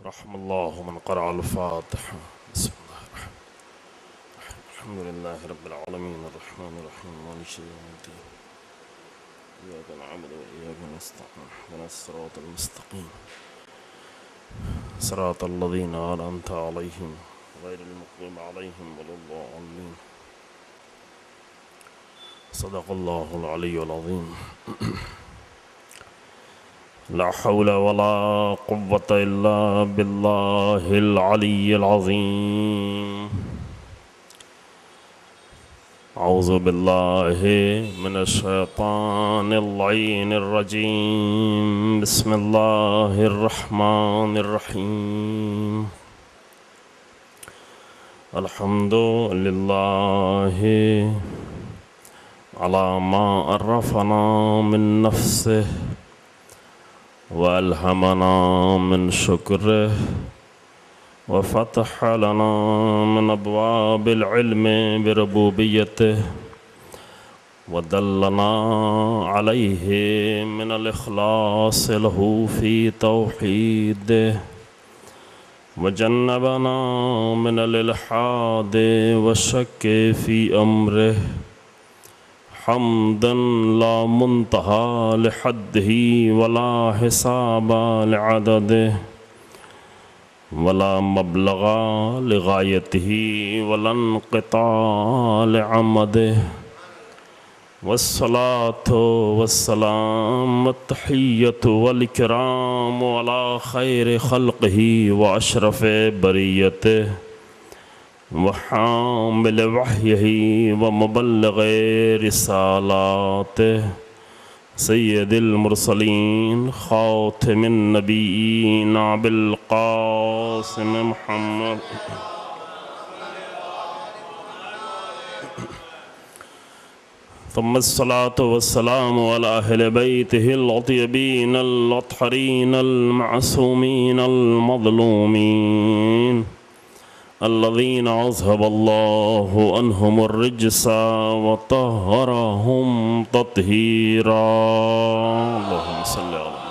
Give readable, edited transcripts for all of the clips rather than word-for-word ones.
رحم الله من قرأ الفاتحة. بسم الله الرحمن الرحيم. الحمد لله رب العالمين الرحمن الرحيم مالك يوم الدين إياك نعبد وإياك نستعين اهدنا الصراط المستقيم صراط الذين أنعمت عليهم غير المغضوب عليهم ولا الضالين. صدق الله العلي العظيم. لا حول ولا قوة إلا بالله العلي العظيم. أعوذ بالله من الشيطان اللعين الرجيم. بسم الله الرحمن الرحيم. الحمد لله على ما عرفنا من نفسه وألهمنا من شكره وفتح لنا من أبواب العلم بربوبيته ودلنا عليه من الإخلاص له في توحيده وجنبنا من الإلحاد والشك في أمره حمدا لا منتهى لحده ولا حساب لعدده ولا مبلغ لغايته ولا انقطاع لعمده والصلاة والسلام والتحية والإكرام على خير خلقه وأشرف بريته وحامل وحيه ومبلغ رسالاته سيد المرسلين خاتم النبيين أبي القاسم محمد ثم الصلاة والسلام على أهل بيته الطيبين الأطهرين المعصومين المظلومين الذين أذهب الله عنهم الرجس وطهرهم تطهيرا. اللهم صل على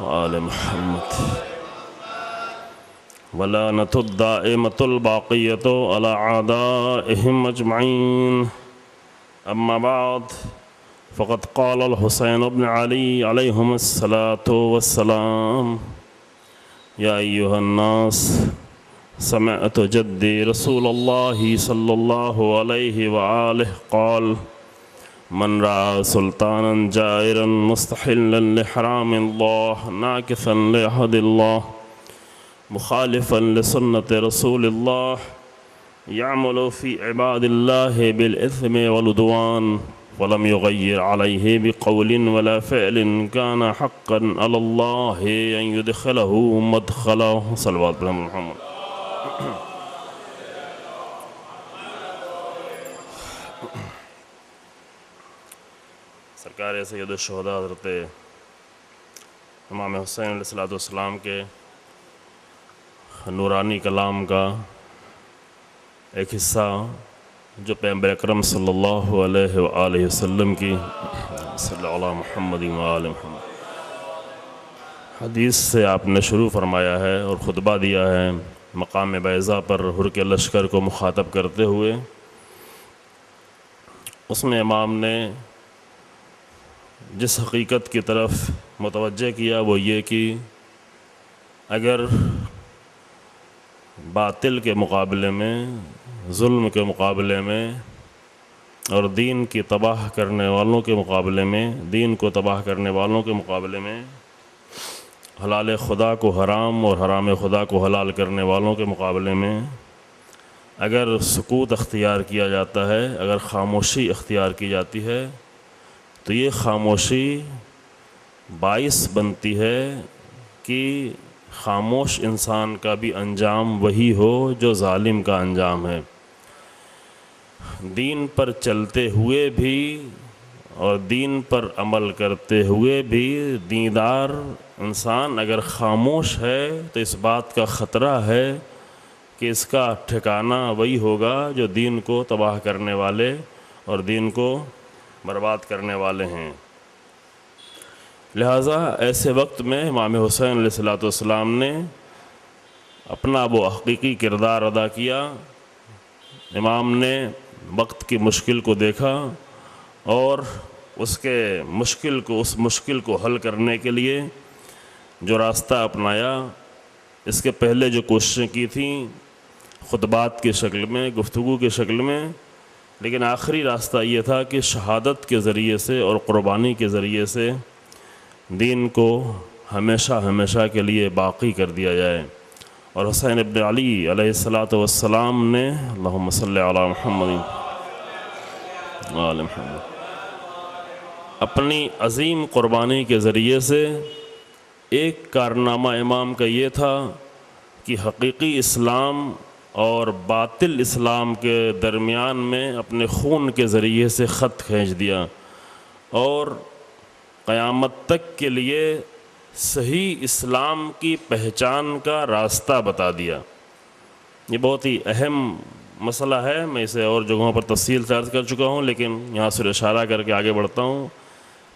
وآل محمد. ولعنة الدائمة الباقية على أعدائهم أجمعين. أما بعد فقد قال الحسين بن علي عليهم الصلاة والسلام: يا أيها الناس سمعت جدي رسول الله صلى الله عليه وآله قال: من رأى سلطانا جائرا مستحلا لحرام الله ناكثا لعهد الله مخالفا لسنة رسول الله يعمل في عباد الله بالإثم والعدوان ولم يغير عليه بقول ولا فعل كان حقا على الله أن يدخله مدخله. صلوات محمد. سرکار سید الشہداء حضرت امام حسین علیہ السلام کے نورانی کلام کا ایک حصہ جو پیغمبر اکرم صلی اللہ علیہ وآلہ وسلم کی صلی اللہ علیہ محمد وآلہ محمد حدیث سے آپ نے شروع فرمایا ہے اور خطبہ دیا ہے مقام بیضا پر حر کے لشکر کو مخاطب کرتے ہوئے. اس میں امام نے جس حقیقت کی طرف متوجہ کیا وہ یہ کہ اگر باطل کے مقابلے میں، ظلم کے مقابلے میں اور دین کی تباہ کرنے والوں کے مقابلے میں، دین کو تباہ کرنے والوں کے مقابلے میں، حلال خدا کو حرام اور حرام خدا کو حلال کرنے والوں کے مقابلے میں اگر سکوت اختیار کیا جاتا ہے، اگر خاموشی اختیار کی جاتی ہے، تو یہ خاموشی باعث بنتی ہے کہ خاموش انسان کا بھی انجام وہی ہو جو ظالم کا انجام ہے. دین پر چلتے ہوئے بھی اور دین پر عمل کرتے ہوئے بھی دیندار انسان اگر خاموش ہے تو اس بات کا خطرہ ہے کہ اس کا ٹھکانہ وہی ہوگا جو دین کو تباہ کرنے والے اور دین کو برباد کرنے والے ہیں. لہٰذا ایسے وقت میں امام حسین علیہ السلام نے اپنا وہ حقیقی کردار ادا کیا۔ امام نے وقت کی مشکل کو دیکھا اور اس مشکل کو حل کرنے کے لیے جو راستہ اپنایا، اس کے پہلے جو کوششیں کی تھیں خطبات کی شکل میں، گفتگو کی شکل میں، لیکن آخری راستہ یہ تھا کہ شہادت کے ذریعے سے اور قربانی کے ذریعے سے دین کو ہمیشہ ہمیشہ کے لیے باقی کر دیا جائے۔ اور حسین ابن علی علیہ السلام نے اللہم صلی علی محمد آل محمد اپنی عظیم قربانی کے ذریعے سے ایک کارنامہ امام کا یہ تھا کہ حقیقی اسلام اور باطل اسلام کے درمیان میں اپنے خون کے ذریعے سے خط کھینچ دیا اور قیامت تک کے لیے صحیح اسلام کی پہچان کا راستہ بتا دیا۔ یہ بہت ہی اہم مسئلہ ہے، میں اسے اور جگہوں پر تفصیل سے عرض کر چکا ہوں، لیکن یہاں سے اشارہ کر کے آگے بڑھتا ہوں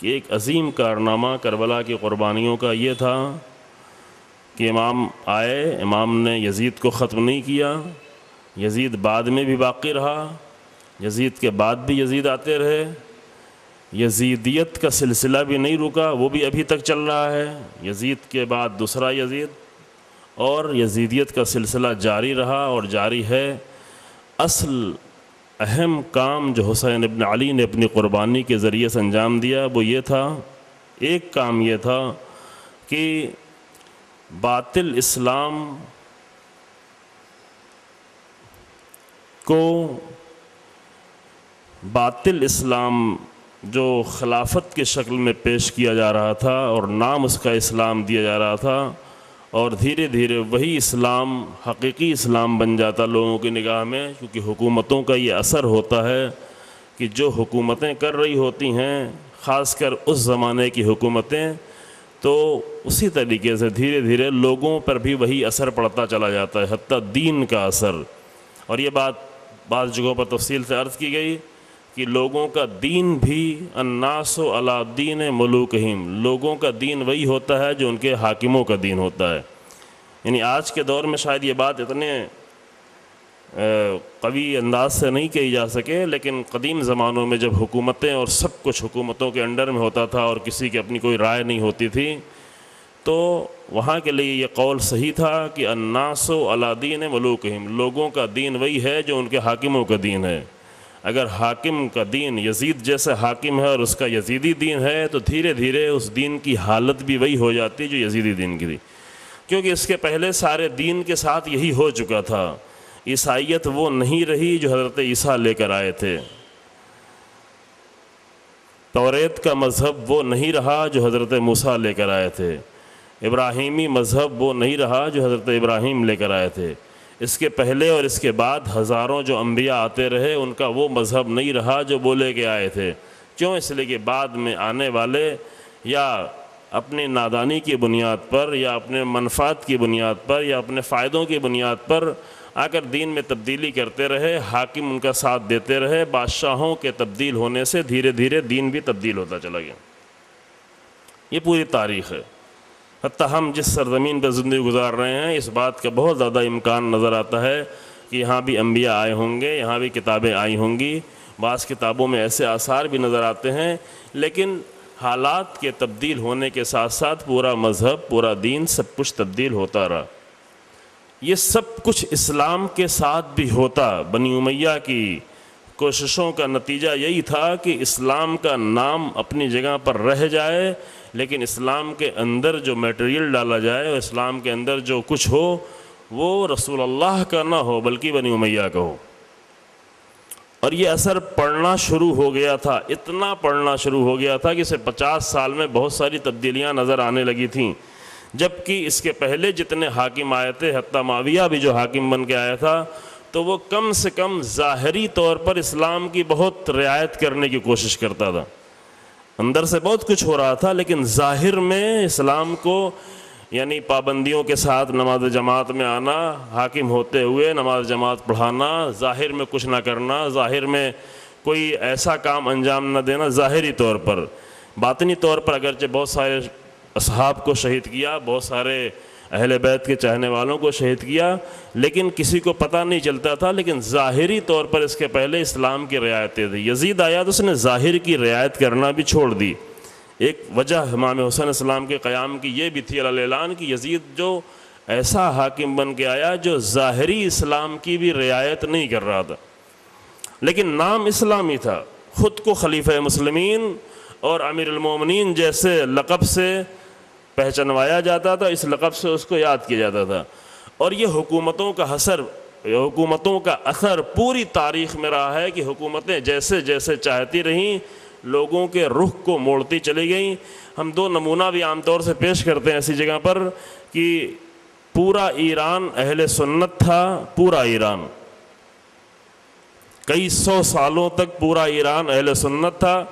کہ ایک عظیم کارنامہ کربلا کی قربانیوں کا یہ تھا کہ امام آئے، امام نے یزید کو ختم نہیں کیا، یزید بعد میں بھی باقی رہا، یزید کے بعد بھی یزید آتے رہے، یزیدیت کا سلسلہ بھی نہیں رکا، وہ بھی ابھی تک چل رہا ہے، یزید کے بعد دوسرا یزید، اور یزیدیت کا سلسلہ جاری رہا اور جاری ہے۔ اصل اہم کام جو حسین ابن علی نے اپنی قربانی کے ذریعے سے انجام دیا وہ یہ تھا، ایک کام یہ تھا کہ باطل اسلام جو خلافت کے شکل میں پیش کیا جا رہا تھا اور نام اس کا اسلام دیا جا رہا تھا، اور دھیرے دھیرے وہی اسلام حقیقی اسلام بن جاتا لوگوں کی نگاہ میں، کیونکہ حکومتوں کا یہ اثر ہوتا ہے کہ جو حکومتیں کر رہی ہوتی ہیں، خاص کر اس زمانے کی حکومتیں، تو اسی طریقے سے دھیرے دھیرے لوگوں پر بھی وہی اثر پڑتا چلا جاتا ہے، حتیٰ دین کا اثر۔ اور یہ بات بعض جگہوں پر تفصیل سے عرض کی گئی کہ لوگوں کا دین بھی الناس علی دین ملوکہم، لوگوں کا دین وہی ہوتا ہے جو ان کے حاکموں کا دین ہوتا ہے۔ یعنی آج کے دور میں شاید یہ بات اتنے قوی انداز سے نہیں کہی جا سکے، لیکن قدیم زمانوں میں جب حکومتیں اور سب کچھ حکومتوں کے انڈر میں ہوتا تھا اور کسی کی اپنی کوئی رائے نہیں ہوتی تھی، تو وہاں کے لیے یہ قول صحیح تھا کہ الناس علی دین ملوکہم، لوگوں کا دین وہی ہے جو ان کے حاکموں کا دین ہے۔ اگر حاکم کا دین یزید جیسے حاکم ہے اور اس کا یزیدی دین ہے تو دھیرے دھیرے اس دین کی حالت بھی وہی ہو جاتی جو یزیدی دین کی تھی، کیونکہ اس کے پہلے سارے دین کے ساتھ یہی ہو چکا تھا۔ عیسائیت وہ نہیں رہی جو حضرت عیسیٰ لے کر آئے تھے، توریت کا مذہب وہ نہیں رہا جو حضرت موسیٰ لے کر آئے تھے، ابراہیمی مذہب وہ نہیں رہا جو حضرت ابراہیم لے کر آئے تھے۔ اس کے پہلے اور اس کے بعد ہزاروں جو انبیاء آتے رہے ان کا وہ مذہب نہیں رہا جو وہ لے کے آئے تھے۔ کیوں؟ اس لیے کہ بعد میں آنے والے یا اپنی نادانی کی بنیاد پر یا اپنے منفعت کی بنیاد پر یا اپنے فائدوں کی بنیاد پر آ کر دین میں تبدیلی کرتے رہے، حاکم ان کا ساتھ دیتے رہے، بادشاہوں کے تبدیل ہونے سے دھیرے دھیرے دین بھی تبدیل ہوتا چلا گیا۔ یہ پوری تاریخ ہے۔ حتیٰ ہم جس سرزمین پر زندگی گزار رہے ہیں اس بات کا بہت زیادہ امکان نظر آتا ہے کہ یہاں بھی انبیاء آئے ہوں گے، یہاں بھی کتابیں آئی ہوں گی، بعض کتابوں میں ایسے آثار بھی نظر آتے ہیں، لیکن حالات کے تبدیل ہونے کے ساتھ ساتھ پورا مذہب، پورا دین، سب کچھ تبدیل ہوتا رہا۔ یہ سب کچھ اسلام کے ساتھ بھی ہوتا۔ بنی امیہ کی کوششوں کا نتیجہ یہی تھا کہ اسلام کا نام اپنی جگہ پر رہ جائے، لیکن اسلام کے اندر جو میٹیریل ڈالا جائے اور اسلام کے اندر جو کچھ ہو وہ رسول اللہ کا نہ ہو بلکہ بنی امیہ کا ہو۔ اور یہ اثر پڑنا شروع ہو گیا تھا، اتنا پڑنا شروع ہو گیا تھا کہ اسے 50 سال میں بہت ساری تبدیلیاں نظر آنے لگی تھیں، جبکہ اس کے پہلے جتنے حاکم آئے تھے، حتیٰ معاویہ بھی جو حاکم بن کے آیا تھا، تو وہ کم سے کم ظاہری طور پر اسلام کی بہت رعایت کرنے کی کوشش کرتا تھا۔ اندر سے بہت کچھ ہو رہا تھا لیکن ظاہر میں اسلام کو، یعنی پابندیوں کے ساتھ نماز جماعت میں آنا، حاکم ہوتے ہوئے نماز جماعت پڑھانا، ظاہر میں کچھ نہ کرنا، ظاہر میں کوئی ایسا کام انجام نہ دینا ظاہری طور پر، باطنی طور پر اگرچہ بہت سارے اصحاب کو شہید کیا، بہت سارے اہل بیت کے چاہنے والوں کو شہید کیا، لیکن کسی کو پتہ نہیں چلتا تھا، لیکن ظاہری طور پر اس کے پہلے اسلام کی رعایتیں تھیں۔ یزید آیا تو اس نے ظاہر کی رعایت کرنا بھی چھوڑ دی۔ ایک وجہ امام حسین السلام کے قیام کی یہ بھی تھی علی الاعلان کہ یزید جو ایسا حاکم بن کے آیا جو ظاہری اسلام کی بھی رعایت نہیں کر رہا تھا، لیکن نام اسلامی تھا، خود کو خلیفہ مسلمین اور امیر المومنین جیسے لقب سے پہچانوایا جاتا تھا، اس لقب سے اس کو یاد کیا جاتا تھا۔ اور یہ حکومتوں کا اثر پوری تاریخ میں رہا ہے کہ حکومتیں جیسے جیسے چاہتی رہیں لوگوں کے رخ کو موڑتی چلی گئیں۔ ہم دو نمونہ بھی عام طور سے پیش کرتے ہیں ایسی جگہ پر کہ پورا ایران اہل سنت تھا، پورا ایران کئی سو سالوں تک پورا ایران اہل سنت تھا۔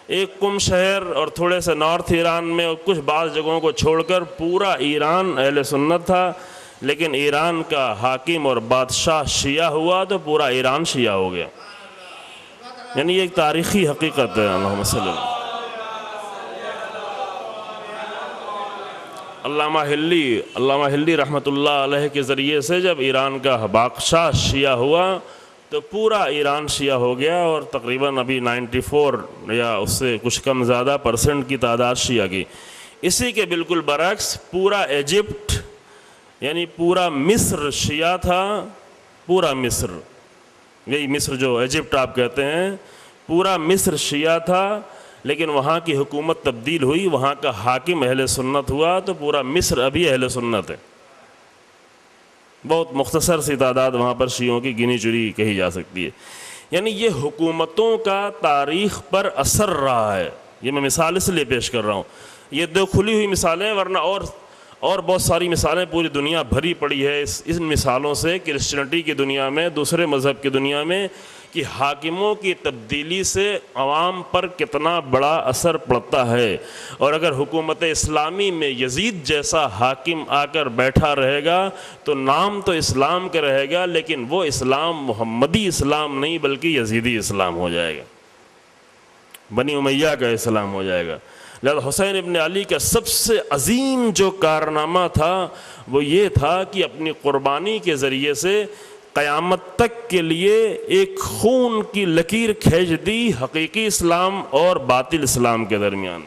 ایک قم شہر اور تھوڑے سے نارتھ ایران میں اور کچھ بعض جگہوں کو چھوڑ کر پورا ایران اہل سنت تھا، لیکن ایران کا حاکم اور بادشاہ شیعہ ہوا تو پورا ایران شیعہ ہو گیا۔ یعنی یہ ایک تاریخی حقیقت ہے۔ اللہم صلی اللہ۔ علامہ ہلی رحمۃ اللہ علیہ کے ذریعے سے جب ایران کا بادشاہ شیعہ ہوا تو پورا ایران شیعہ ہو گیا، اور تقریباً ابھی 94 یا اس سے کچھ کم زیادہ % کی تعداد شیعہ کی۔ اسی کے بالکل برعکس پورا ایجپٹ یعنی پورا مصر شیعہ تھا، پورا مصر، یہی مصر جو ایجپٹ آپ کہتے ہیں، پورا مصر شیعہ تھا، لیکن وہاں کی حکومت تبدیل ہوئی، وہاں کا حاکم اہل سنت ہوا تو پورا مصر ابھی اہل سنت ہے۔ بہت مختصر سی تعداد وہاں پر شیعوں کی گنی چری کہی جا سکتی ہے۔ یعنی یہ حکومتوں کا تاریخ پر اثر رہا ہے۔ یہ میں مثال اس لیے پیش کر رہا ہوں، یہ دو کھلی ہوئی مثالیں، ورنہ اور بہت ساری مثالیں پوری دنیا بھری پڑی ہے ان مثالوں سے، کرسچنٹی کی دنیا میں، دوسرے مذہب کی دنیا میں، کہ حاکموں کی تبدیلی سے عوام پر کتنا بڑا اثر پڑتا ہے۔ اور اگر حکومت اسلامی میں یزید جیسا حاکم آ کر بیٹھا رہے گا تو نام تو اسلام کا رہے گا، لیکن وہ اسلام محمدی اسلام نہیں بلکہ یزیدی اسلام ہو جائے گا، بنی امیہ کا اسلام ہو جائے گا۔ لہذا حسین ابن علی کا سب سے عظیم جو کارنامہ تھا وہ یہ تھا کہ اپنی قربانی کے ذریعے سے قیامت تک کے لیے ایک خون کی لکیر کھینچ دی حقیقی اسلام اور باطل اسلام کے درمیان،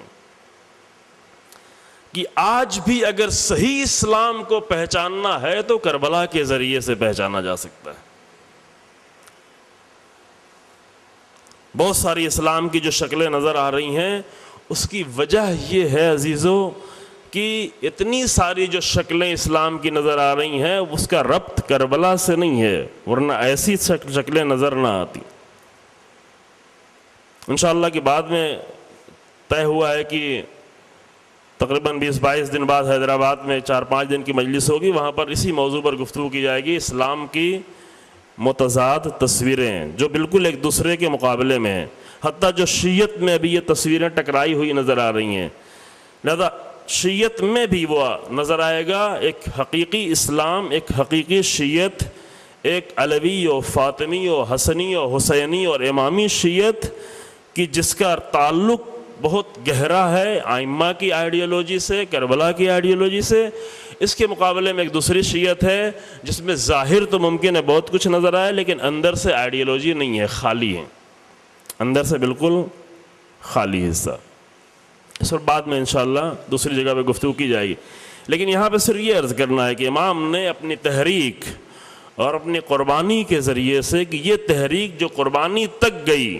کہ آج بھی اگر صحیح اسلام کو پہچاننا ہے تو کربلا کے ذریعے سے پہچانا جا سکتا ہے۔ بہت ساری اسلام کی جو شکلیں نظر آ رہی ہیں، اس کی وجہ یہ ہے عزیزو کہ اتنی ساری جو شکلیں اسلام کی نظر آ رہی ہیں اس کا ربط کربلا سے نہیں ہے، ورنہ ایسی شکلیں نظر نہ آتی۔ انشاءاللہ کہ بعد میں طے ہوا ہے کہ تقریباً 20-22 دن بعد حیدرآباد میں 4-5 دن کی مجلس ہوگی، وہاں پر اسی موضوع پر گفتگو کی جائے گی، اسلام کی متضاد تصویریں جو بالکل ایک دوسرے کے مقابلے میں ہیں، حتیٰ جو شیعت میں ابھی یہ تصویریں ٹکرائی ہوئی نظر آ رہی ہیں۔ لہذا شیعت میں بھی وہ نظر آئے گا ایک حقیقی اسلام، ایک حقیقی شیعت، ایک علوی و فاطمی و حسنی و حسینی اور امامی شیعت کی جس کا تعلق بہت گہرا ہے ائمہ کی آئیڈیالوجی سے، کربلا کی آئیڈیالوجی سے۔ اس کے مقابلے میں ایک دوسری شیعت ہے جس میں ظاہر تو ممکن ہے بہت کچھ نظر آئے، لیکن اندر سے آئیڈیالوجی نہیں ہے، خالی ہے، اندر سے بالکل خالی حصہ۔ اس پر بعد میں انشاءاللہ دوسری جگہ پہ گفتگو کی جائے گی، لیکن یہاں پہ صرف یہ عرض کرنا ہے کہ امام نے اپنی تحریک اور اپنی قربانی کے ذریعے سے، کہ یہ تحریک جو قربانی تک گئی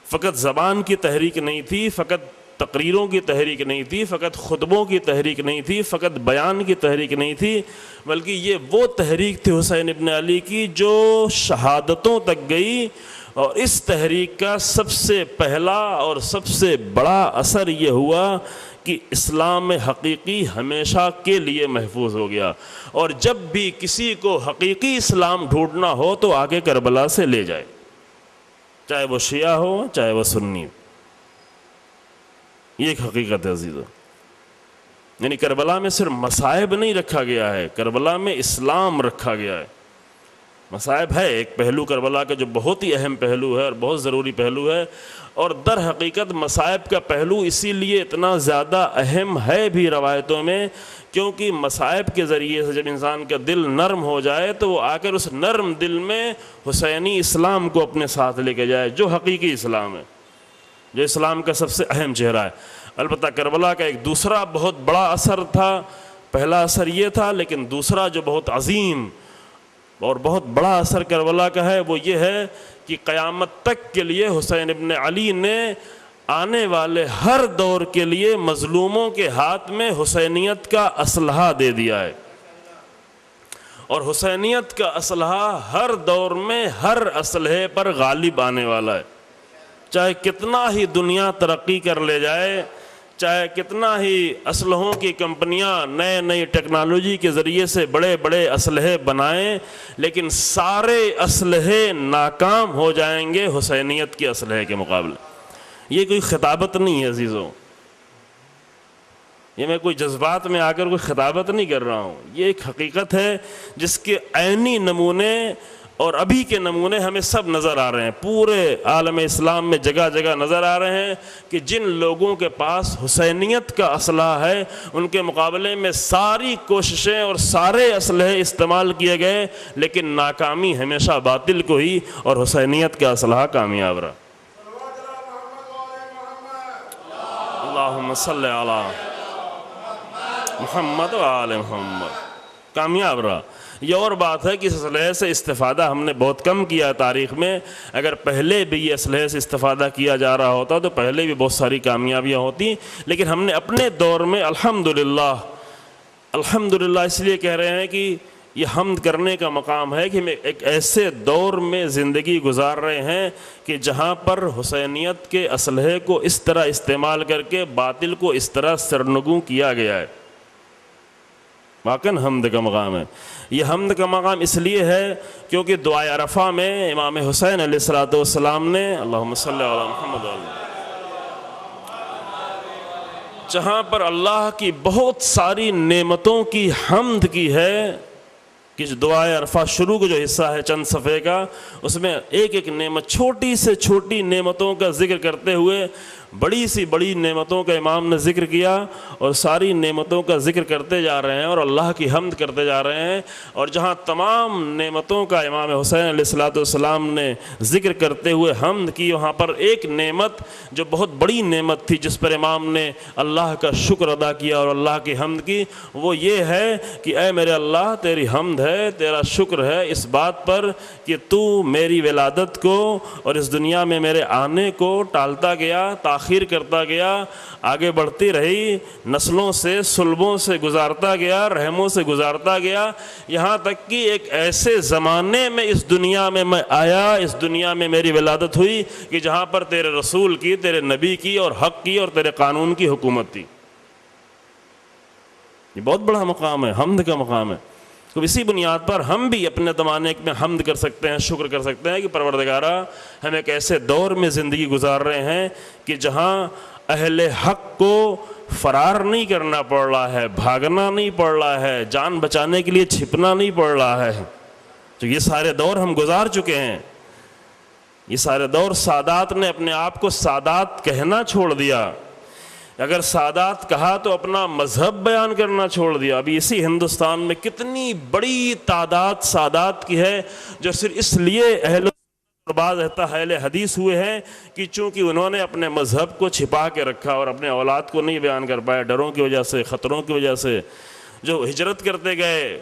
فقط زبان کی تحریک نہیں تھی، فقط تقریروں کی تحریک نہیں تھی، فقط خطبوں کی تحریک نہیں تھی، فقط بیان کی تحریک نہیں تھی، بلکہ یہ وہ تحریک تھی حسین ابن علی کی جو شہادتوں تک گئی۔ اور اس تحریک کا سب سے پہلا اور سب سے بڑا اثر یہ ہوا کہ اسلام حقیقی ہمیشہ کے لیے محفوظ ہو گیا، اور جب بھی کسی کو حقیقی اسلام ڈھونڈنا ہو تو آگے کربلا سے لے جائے، چاہے وہ شیعہ ہو چاہے وہ سنی۔ یہ ایک حقیقت ہے عزیزو، یعنی کربلا میں صرف مصائب نہیں رکھا گیا ہے، کربلا میں اسلام رکھا گیا ہے۔ مصائب ہے ایک پہلو کربلا کا جو بہت ہی اہم پہلو ہے اور بہت ضروری پہلو ہے، اور در حقیقت مصائب کا پہلو اسی لیے اتنا زیادہ اہم ہے بھی روایتوں میں، کیونکہ مصائب کے ذریعے سے جب انسان کا دل نرم ہو جائے تو وہ آ کر اس نرم دل میں حسینی اسلام کو اپنے ساتھ لے کے جائے، جو حقیقی اسلام ہے، جو اسلام کا سب سے اہم چہرہ ہے۔ البتہ کربلا کا ایک دوسرا بہت بڑا اثر تھا، پہلا اثر یہ تھا، لیکن دوسرا جو بہت عظیم اور بہت بڑا اثر کربلا کا ہے وہ یہ ہے کہ قیامت تک کے لیے حسین ابن علی نے آنے والے ہر دور کے لیے مظلوموں کے ہاتھ میں حسینیت کا اسلحہ دے دیا ہے، اور حسینیت کا اسلحہ ہر دور میں ہر اسلحے پر غالب آنے والا ہے، چاہے کتنا ہی دنیا ترقی کر لے جائے، چاہے کتنا ہی اسلحوں کی کمپنیاں نئی ٹیکنالوجی کے ذریعے سے بڑے بڑے اسلحے بنائیں، لیکن سارے اسلحے ناکام ہو جائیں گے حسینیت کے اسلحے کے مقابلے۔ یہ کوئی خطابت نہیں ہے عزیزوں، یہ میں کوئی جذبات میں آ کر کوئی خطابت نہیں کر رہا ہوں، یہ ایک حقیقت ہے جس کے عینی نمونے اور ابھی کے نمونے ہمیں سب نظر آ رہے ہیں، پورے عالم اسلام میں جگہ جگہ نظر آ رہے ہیں کہ جن لوگوں کے پاس حسینیت کا اسلحہ ہے ان کے مقابلے میں ساری کوششیں اور سارے اسلحے استعمال کیے گئے، لیکن ناکامی ہمیشہ باطل کو ہی، اور حسینیت کا اسلحہ کامیاب رہا۔ اللہم صلی علی محمد و آل محمد، کامیاب رہا۔ یہ اور بات ہے کہ اس اسلحے سے استفادہ ہم نے بہت کم کیا ہے تاریخ میں، اگر پہلے بھی یہ اسلحے سے استفادہ کیا جا رہا ہوتا تو پہلے بھی بہت ساری کامیابیاں ہوتی، لیکن ہم نے اپنے دور میں الحمدللہ اس لیے کہہ رہے ہیں کہ یہ حمد کرنے کا مقام ہے کہ ہم ایک ایسے دور میں زندگی گزار رہے ہیں کہ جہاں پر حسینیت کے اسلحے کو اس طرح استعمال کر کے باطل کو اس طرح سرنگوں کیا گیا ہے، واقعاً حمد کا مقام ہے۔ یہ حمد کا مقام اس لیے ہے کیونکہ دعائے عرفہ میں امام حسین علیہ السلام نے اللہم صلی علی محمد جہاں پر اللہ کی بہت ساری نعمتوں کی حمد کی ہے، کہ دعائے عرفہ شروع کا جو حصہ ہے چند صفحے کا، اس میں ایک ایک نعمت، چھوٹی سے چھوٹی نعمتوں کا ذکر کرتے ہوئے بڑی سی بڑی نعمتوں کا امام نے ذکر کیا، اور ساری نعمتوں کا ذکر کرتے جا رہے ہیں اور اللہ کی حمد کرتے جا رہے ہیں، اور جہاں تمام نعمتوں کا امام حسین علیہ السلام نے ذکر کرتے ہوئے حمد کی، وہاں پر ایک نعمت جو بہت بڑی نعمت تھی جس پر امام نے اللہ کا شکر ادا کیا اور اللہ کی حمد کی، وہ یہ ہے کہ اے میرے اللہ تیری حمد ہے، تیرا شکر ہے اس بات پر کہ تو میری ولادت کو اور اس دنیا میں میرے آنے کو ٹالتا گیا، تاخیر کرتا گیا، آگے بڑھتی رہی، نسلوں سے سلبوں سے گزارتا گیا، رحموں سے گزارتا گیا، یہاں تک کہ ایک ایسے زمانے میں اس دنیا میں میں آیا، اس دنیا میں میری ولادت ہوئی کہ جہاں پر تیرے رسول کی، تیرے نبی کی اور حق کی اور تیرے قانون کی حکومت تھی۔ یہ بہت بڑا مقام ہے، حمد کا مقام ہے۔ تو اسی بنیاد پر ہم بھی اپنے زمانے میں حمد کر سکتے ہیں، شکر کر سکتے ہیں کہ پروردگارہ ہم ایک ایسے دور میں زندگی گزار رہے ہیں کہ جہاں اہل حق کو فرار نہیں کرنا پڑ رہا ہے، بھاگنا نہیں پڑ رہا ہے، جان بچانے کے لیے چھپنا نہیں پڑ رہا ہے۔ تو یہ سارے دور ہم گزار چکے ہیں، یہ سارے دور سادات نے اپنے آپ کو سادات کہنا چھوڑ دیا، اگر سادات کہا تو اپنا مذہب بیان کرنا چھوڑ دیا۔ ابھی اسی ہندوستان میں کتنی بڑی تعداد سادات کی ہے جو صرف اس لیے اہل بعض اہل حدیث ہوئے ہیں کہ چونکہ انہوں نے اپنے مذہب کو چھپا کے رکھا اور اپنے اولاد کو نہیں بیان کر پائے، ڈروں کی وجہ سے، خطروں کی وجہ سے۔ جو ہجرت کرتے گئے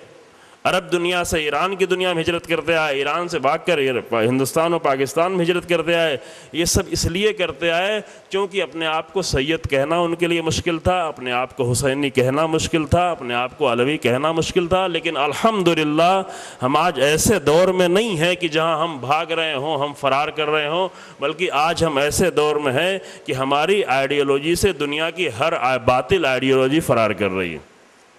عرب دنیا سے ایران کی دنیا میں ہجرت کرتے آئے، ایران سے بھاگ کر ہندوستان اور پاکستان میں ہجرت کرتے آئے، یہ سب اس لیے کرتے آئے کیونکہ اپنے آپ کو سید کہنا ان کے لیے مشکل تھا، اپنے آپ کو حسینی کہنا مشکل تھا، اپنے آپ کو علوی کہنا مشکل تھا۔ لیکن الحمدللہ ہم آج ایسے دور میں نہیں ہیں کہ جہاں ہم بھاگ رہے ہوں، ہم فرار کر رہے ہوں، بلکہ آج ہم ایسے دور میں ہیں کہ ہماری آئیڈیالوجی سے دنیا کی ہر باطل آئیڈیالوجی فرار کر رہی ہے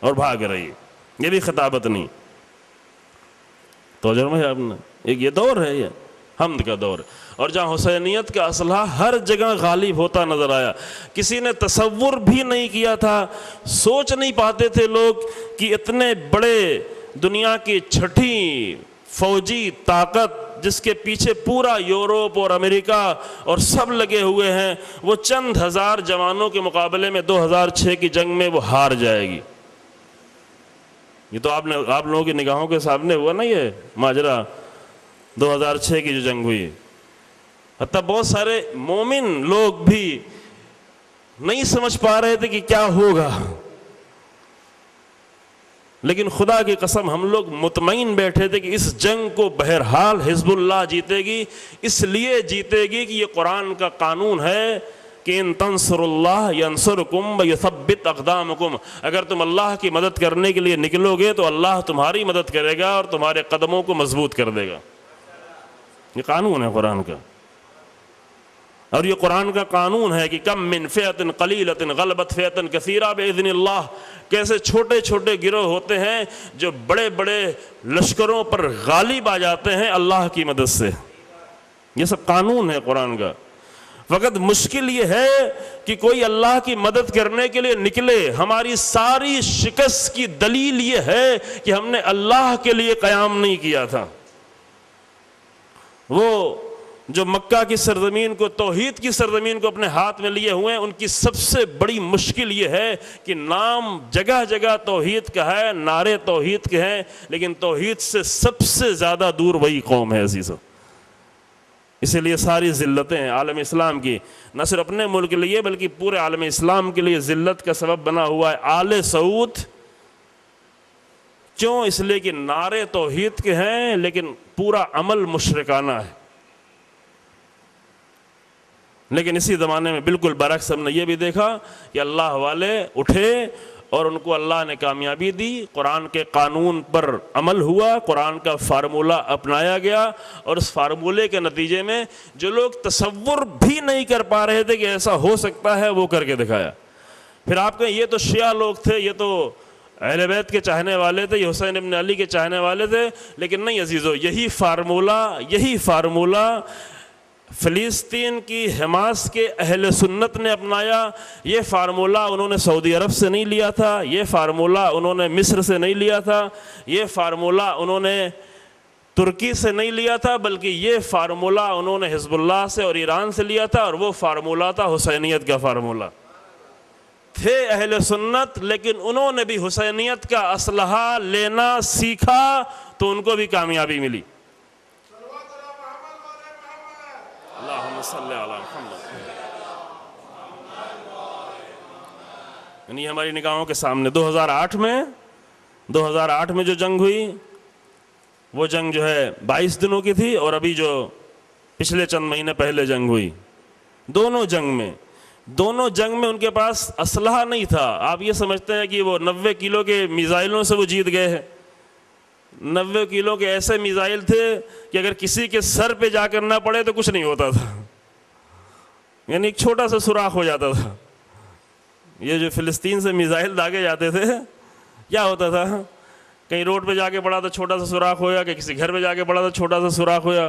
اور بھاگ رہی ہے۔ یہ بھی خطابت نہیں، تو جرم ہے آپ نے، ایک یہ دور ہے، یہ حمد کا دور ہے، اور جہاں حسینیت کا اسلحہ ہر جگہ غالب ہوتا نظر آیا۔ کسی نے تصور بھی نہیں کیا تھا، سوچ نہیں پاتے تھے لوگ کہ اتنے بڑے دنیا کی چھٹی فوجی طاقت جس کے پیچھے پورا یورپ اور امریکہ اور سب لگے ہوئے ہیں، وہ چند ہزار جوانوں کے مقابلے میں 2006 کی جنگ میں وہ ہار جائے گی۔ یہ تو آپ لوگوں کی نگاہوں کے سامنے ہوا نا یہ ماجرا 2006 کی جو جنگ ہوئی۔ حتیٰ بہت سارے مومن لوگ بھی نہیں سمجھ پا رہے تھے کہ کیا ہوگا، لیکن خدا کی قسم ہم لوگ مطمئن بیٹھے تھے کہ اس جنگ کو بہرحال حزب اللہ جیتے گی، اس لیے جیتے گی کہ یہ قرآن کا قانون ہے کہ ان تنصروا اللہ ینصرکم ویثبت اقدامکم، اگر تم اللہ کی مدد کرنے کے لیے نکلو گے تو اللہ تمہاری مدد کرے گا اور تمہارے قدموں کو مضبوط کر دے گا۔ یہ قانون ہے قرآن کا، اور یہ قرآن کا قانون ہے کہ کم من فئۃ قلیلۃ غلبت فئۃ کثیرہ باذن اللہ، کیسے چھوٹے چھوٹے گروہ ہوتے ہیں جو بڑے بڑے لشکروں پر غالب آ جاتے ہیں اللہ کی مدد سے۔ یہ سب قانون ہے قرآن کا۔ فقط مشکل یہ ہے کہ کوئی اللہ کی مدد کرنے کے لیے نکلے، ہماری ساری شکست کی دلیل یہ ہے کہ ہم نے اللہ کے لیے قیام نہیں کیا تھا۔ وہ جو مکہ کی سرزمین کو، توحید کی سرزمین کو اپنے ہاتھ میں لیے ہوئے ہیں، ان کی سب سے بڑی مشکل یہ ہے کہ نام جگہ جگہ توحید کا ہے، نعرے توحید کے ہیں، لیکن توحید سے سب سے زیادہ دور وہی قوم ہے عزیزو۔ اسی لیے ساری ذلتیں عالم اسلام کی، نہ صرف اپنے ملک کے لیے بلکہ پورے عالم اسلام کے لیے ذلت کا سبب بنا ہوا ہے آل سعود۔ کیوں؟ اس لیے کہ نعرے توحید کے ہیں لیکن پورا عمل مشرکانہ ہے۔ لیکن اسی زمانے میں بالکل برعکس ہم نے یہ بھی دیکھا کہ اللہ والے اٹھے اور ان کو اللہ نے کامیابی دی، قرآن کے قانون پر عمل ہوا، قرآن کا فارمولہ اپنایا گیا، اور اس فارمولے کے نتیجے میں جو لوگ تصور بھی نہیں کر پا رہے تھے کہ ایسا ہو سکتا ہے وہ کر کے دکھایا۔ پھر آپ کہیں یہ تو شیعہ لوگ تھے، یہ تو اہل بیت کے چاہنے والے تھے، یہ حسین ابن علی کے چاہنے والے تھے، لیکن نہیں عزیزو، یہی فارمولہ فلسطین کی حماس کے اہل سنت نے اپنایا۔ یہ فارمولہ انہوں نے سعودی عرب سے نہیں لیا تھا، یہ فارمولہ انہوں نے مصر سے نہیں لیا تھا، یہ فارمولہ انہوں نے ترکی سے نہیں لیا تھا، بلکہ یہ فارمولہ انہوں نے حزب اللہ سے اور ایران سے لیا تھا، اور وہ فارمولہ تھا حسینیت کا فارمولہ۔ تھے اہل سنت لیکن انہوں نے بھی حسینیت کا اسلحہ لینا سیکھا تو ان کو بھی کامیابی ملی۔ اللہم صلی علی محمد۔ یعنی ہماری نگاہوں کے سامنے 2008 میں جو جنگ ہوئی، وہ جنگ جو ہے 22 دنوں کی تھی، اور ابھی جو پچھلے چند مہینے پہلے جنگ ہوئی، دونوں جنگ میں ان کے پاس اسلحہ نہیں تھا۔ آپ یہ سمجھتے ہیں کہ وہ 90 کلو کے میزائلوں سے وہ جیت گئے ہیں؟ 90 کلو کے ایسے میزائل تھے کہ اگر کسی کے سر پہ جا کر نہ پڑے تو کچھ نہیں ہوتا تھا، یعنی ایک چھوٹا سا سوراخ ہو جاتا تھا۔ یہ جو فلسطین سے میزائل داغے جاتے تھے، کیا ہوتا تھا؟ کہیں روڈ پہ جا کے پڑا تو چھوٹا سا سوراخ ہویا، کہ کسی گھر پہ جا کے پڑا تو چھوٹا سا سوراخ ہویا۔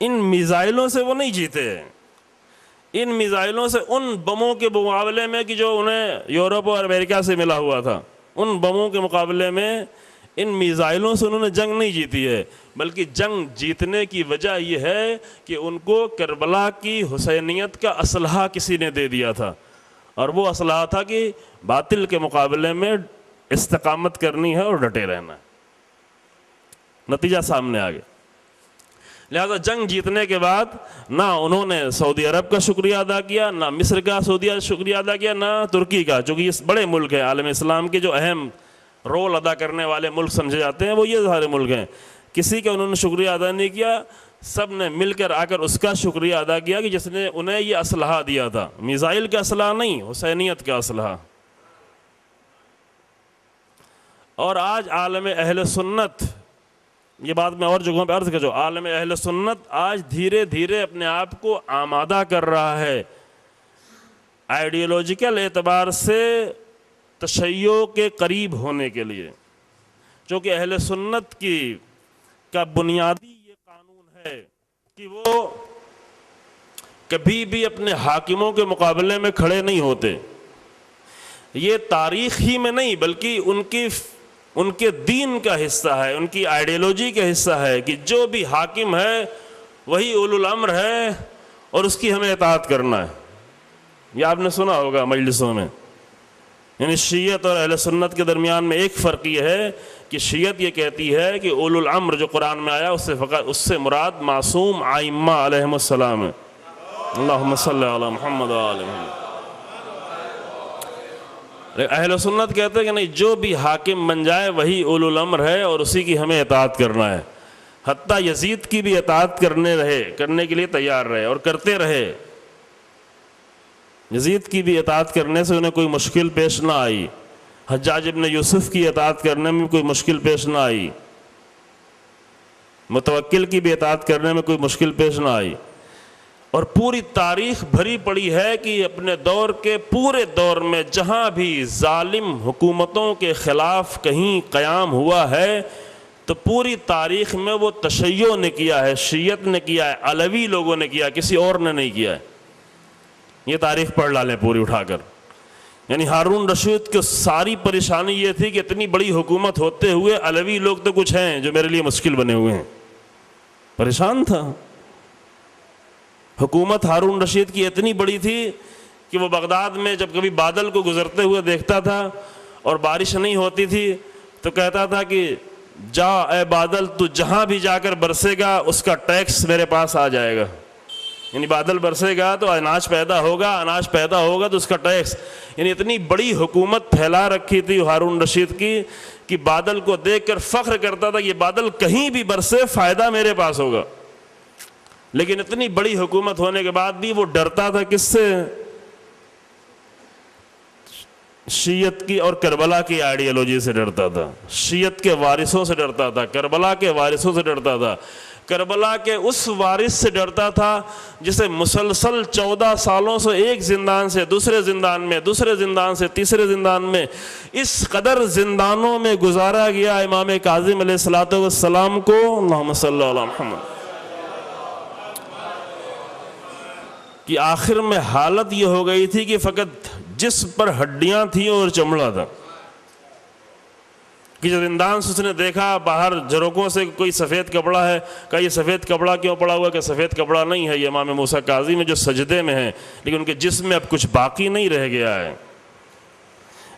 ان میزائلوں سے وہ نہیں جیتے، ان میزائلوں سے، ان بموں کے مقابلے میں کہ جو انہیں یورپ اور امریکہ سے ملا ہوا تھا، ان بموں کے مقابلے میں ان میزائلوں سے انہوں نے جنگ نہیں جیتی ہے، بلکہ جنگ جیتنے کی وجہ یہ ہے کہ ان کو کربلا کی حسینیت کا اسلحہ کسی نے دے دیا تھا، اور وہ اسلحہ تھا کہ باطل کے مقابلے میں استقامت کرنی ہے اور ڈٹے رہنا ہے۔ نتیجہ سامنے آ گیا۔ لہذا جنگ جیتنے کے بعد نہ انہوں نے سعودی عرب کا شکریہ ادا کیا، نہ مصر کا شکریہ ادا کیا، نہ ترکی کا، چونکہ یہ بڑے ملک ہیں عالم اسلام کے جو اہم رول ادا کرنے والے ملک سمجھے جاتے ہیں، وہ یہ سارے ملک ہیں۔ کسی کا انہوں نے شکریہ ادا نہیں کیا، سب نے مل کر آ کر اس کا شکریہ ادا کیا کہ جس نے انہیں یہ اسلحہ دیا تھا، میزائل کا اسلحہ نہیں، حسینیت کا اسلحہ۔ اور آج عالم اہل سنت، یہ بات میں اور جگہوں پہ عرض کر جو عالم اہل سنت آج دھیرے دھیرے اپنے آپ کو آمادہ کر رہا ہے آئیڈیالوجیکل اعتبار سے تشیع کے قریب ہونے کے لیے، چونکہ اہل سنت کا بنیادی یہ قانون ہے کہ وہ کبھی بھی اپنے حاکموں کے مقابلے میں کھڑے نہیں ہوتے۔ یہ تاریخ ہی میں نہیں بلکہ ان کی ان کے دین کا حصہ ہے، ان کی آئیڈیالوجی کا حصہ ہے کہ جو بھی حاکم ہے وہی اولو الامر ہے اور اس کی ہمیں اطاعت کرنا ہے۔ یہ آپ نے سنا ہوگا مجلسوں میں، یعنی شیعت اور اہل سنت کے درمیان میں ایک فرق یہ ہے کہ شیعت یہ کہتی ہے کہ اولو الامر جو قرآن میں آیا اس سے مراد معصوم ائمہ علیہم السلام ہے۔ اللہم صلی علی محمد و آل محمد۔ اہل سنت کہتے ہیں کہ نہیں، جو بھی حاکم بن جائے وہی اولو الامر ہے اور اسی کی ہمیں اطاعت کرنا ہے۔ حتیٰ یزید کی بھی اطاعت کرنے کے لیے تیار رہے اور کرتے رہے۔ یزید کی بھی اطاعت کرنے سے انہیں کوئی مشکل پیش نہ آئی، حجاج ابن یوسف کی اطاعت کرنے میں کوئی مشکل پیش نہ آئی، متوکل کی بھی اطاعت کرنے میں کوئی مشکل پیش نہ آئی۔ اور پوری تاریخ بھری پڑی ہے کہ اپنے دور کے پورے دور میں جہاں بھی ظالم حکومتوں کے خلاف کہیں قیام ہوا ہے تو پوری تاریخ میں وہ تشیع نے کیا ہے، شیعت نے کیا ہے، علوی لوگوں نے کیا ہے، کسی اور نے نہیں کیا ہے۔ یہ تاریخ پڑھ ڈالیں پوری اٹھا کر۔ یعنی ہارون رشید کی ساری پریشانی یہ تھی کہ اتنی بڑی حکومت ہوتے ہوئے علوی لوگ تو کچھ ہیں جو میرے لیے مشکل بنے ہوئے ہیں، پریشان تھا۔ حکومت ہارون رشید کی اتنی بڑی تھی کہ وہ بغداد میں جب کبھی بادل کو گزرتے ہوئے دیکھتا تھا اور بارش نہیں ہوتی تھی تو کہتا تھا کہ جا اے بادل، تو جہاں بھی جا کر برسے گا اس کا ٹیکس میرے پاس آ جائے گا۔ یعنی بادل برسے گا تو اناج پیدا ہوگا تو اس کا ٹیکس، یعنی اتنی بڑی حکومت پھیلا رکھی تھی ہارون رشید کی کہ بادل کو دیکھ کر فخر کرتا تھا کہ یہ بادل کہیں بھی برسے فائدہ میرے پاس ہوگا۔ لیکن اتنی بڑی حکومت ہونے کے بعد بھی وہ ڈرتا تھا کس سے؟ شیعت کی اور کربلا کی آئیڈیالوجی سے ڈرتا تھا، شیعت کے وارثوں سے ڈرتا تھا، کربلا کے وارثوں سے ڈرتا تھا، کربلا کے اس وارث سے ڈرتا تھا جسے مسلسل 14 سالوں سے ایک زندان سے دوسرے زندان میں، دوسرے زندان سے تیسرے زندان میں، اس قدر زندانوں میں گزارا گیا امام کاظم علیہ السلام کو، اللہم صلی علی محمد، کہ آخر میں حالت یہ ہو گئی تھی کہ فقط جسم پر ہڈیاں تھیں اور چمڑا تھا، کہ جب زندان سے اس نے دیکھا باہر جھروکوں سے کوئی سفید کپڑا ہے، کہا یہ سفید کپڑا کیوں پڑا ہوا؟ کہ سفید کپڑا نہیں ہے، یہ امام موسیٰ کاظم میں جو سجدے میں ہیں، لیکن ان کے جسم میں اب کچھ باقی نہیں رہ گیا ہے۔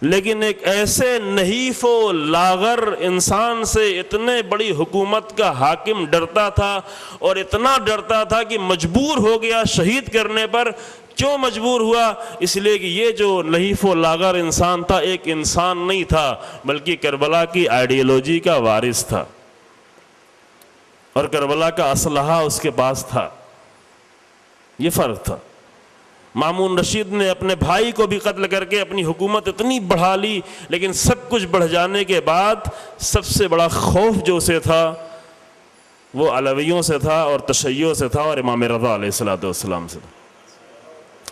لیکن ایک ایسے نحیف و لاغر انسان سے اتنے بڑی حکومت کا حاکم ڈرتا تھا، اور اتنا ڈرتا تھا کہ مجبور ہو گیا شہید کرنے پر۔ کیوں مجبور ہوا؟ اس لیے کہ یہ جو نحیف و لاغر انسان تھا ایک انسان نہیں تھا بلکہ کربلا کی آئیڈیالوجی کا وارث تھا، اور کربلا کا اسلحہ اس کے پاس تھا۔ یہ فرق تھا۔ مامون رشید نے اپنے بھائی کو بھی قتل کر کے اپنی حکومت اتنی بڑھا لی، لیکن سب کچھ بڑھ جانے کے بعد سب سے بڑا خوف جو اسے تھا وہ علویوں سے تھا اور تشیع سے تھا اور امام رضا علیہ السلام سے تھا۔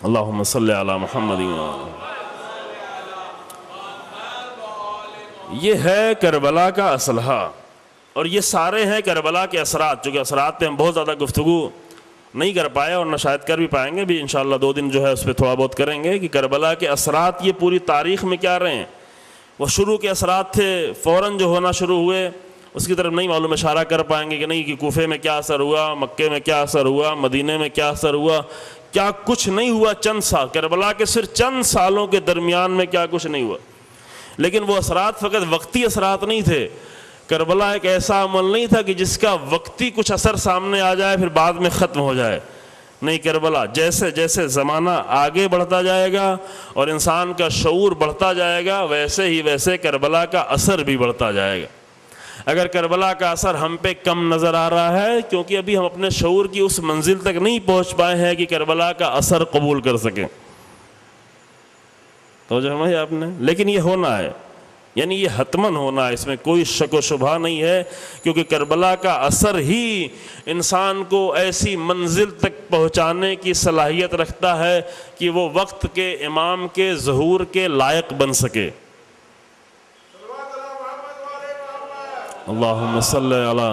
اللہم صلی علی محمد۔ یہ ہے کربلا کا اسلحہ، اور یہ سارے ہیں کربلا کے اثرات، چونکہ اثرات پہ ہم بہت زیادہ گفتگو نہیں کر پائے اور نہ شاید کر بھی پائیں گے بھی، انشاءاللہ 2 دن جو ہے اس پہ تھوڑا بہت کریں گے کہ کربلا کے اثرات یہ پوری تاریخ میں کیا رہے ہیں۔ وہ شروع کے اثرات تھے، فوراً جو ہونا شروع ہوئے اس کی طرف نہیں معلوم اشارہ کر پائیں گے کہ نہیں کہ کوفے میں کیا اثر ہوا، مکے میں کیا اثر ہوا، مدینے میں کیا اثر ہوا، کیا کچھ نہیں ہوا چند سال، کربلا کے صرف چند سالوں کے درمیان میں کیا کچھ نہیں ہوا۔ لیکن وہ اثرات فقط وقتی اثرات نہیں تھے، کربلا ایک ایسا عمل نہیں تھا کہ جس کا وقتی کچھ اثر سامنے آ جائے پھر بعد میں ختم ہو جائے، نہیں، کربلا جیسے جیسے زمانہ آگے بڑھتا جائے گا اور انسان کا شعور بڑھتا جائے گا ویسے ہی ویسے کربلا کا اثر بھی بڑھتا جائے گا۔ اگر کربلا کا اثر ہم پہ کم نظر آ رہا ہے کیونکہ ابھی ہم اپنے شعور کی اس منزل تک نہیں پہنچ پائے ہیں کہ کربلا کا اثر قبول کر سکیں، تو جو ہمیں آپ نے، لیکن یہ ہونا ہے، یعنی یہ حتماً ہونا ہے، اس میں کوئی شک و شبہ نہیں ہے، کیونکہ کربلا کا اثر ہی انسان کو ایسی منزل تک پہنچانے کی صلاحیت رکھتا ہے کہ وہ وقت کے امام کے ظہور کے لائق بن سکے۔ اللہم صلی علی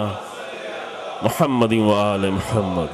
محمد و آل محمد۔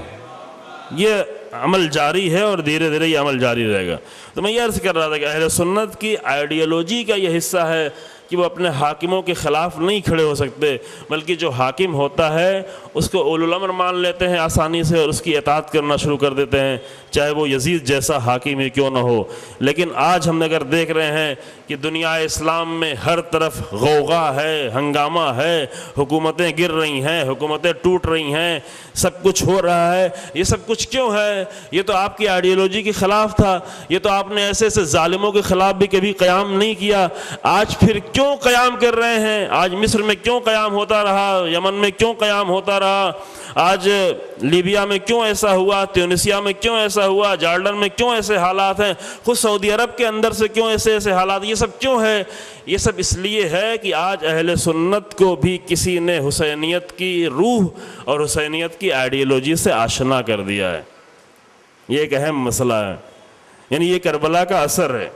یہ عمل جاری ہے اور دھیرے دھیرے یہ عمل جاری رہے گا۔ تو میں یہ عرض کر رہا تھا کہ اہل سنت کی آئیڈیالوجی کا یہ حصہ ہے کہ وہ اپنے حاکموں کے خلاف نہیں کھڑے ہو سکتے، بلکہ جو حاکم ہوتا ہے اس کو اولو الامر مان لیتے ہیں آسانی سے اور اس کی اطاعت کرنا شروع کر دیتے ہیں، چاہے وہ یزید جیسا حاکم ہی کیوں نہ ہو۔ لیکن آج ہم اگر دیکھ رہے ہیں کہ دنیا اسلام میں ہر طرف غوغا ہے، ہنگامہ ہے، حکومتیں گر رہی ہیں، حکومتیں ٹوٹ رہی ہیں، سب کچھ ہو رہا ہے، یہ سب کچھ کیوں ہے؟ یہ تو آپ کی آئیڈیالوجی کے خلاف تھا، یہ تو آپ نے ایسے ایسے ظالموں کے خلاف بھی کبھی قیام نہیں کیا، آج پھر کیوں قیام کر رہے ہیں؟ آج مصر میں کیوں قیام ہوتا رہا؟ یمن میں کیوں قیام ہوتا رہا؟ آج لیبیا میں کیوں ایسا ہوا؟ تیونسیا میں کیوں ایسا ہوا؟ جارڈن میں کیوں ایسے حالات ہیں؟ خود سعودی عرب کے اندر سے کیوں ایسے حالات؟ یہ سب کیوں ہے؟ یہ سب اس لیے ہے کہ آج اہل سنت کو بھی کسی نے حسینیت کی روح اور حسینیت کی آئیڈیالوجی سے آشنا کر دیا ہے۔ یہ ایک اہم مسئلہ ہے، یعنی یہ کربلا کا اثر ہے،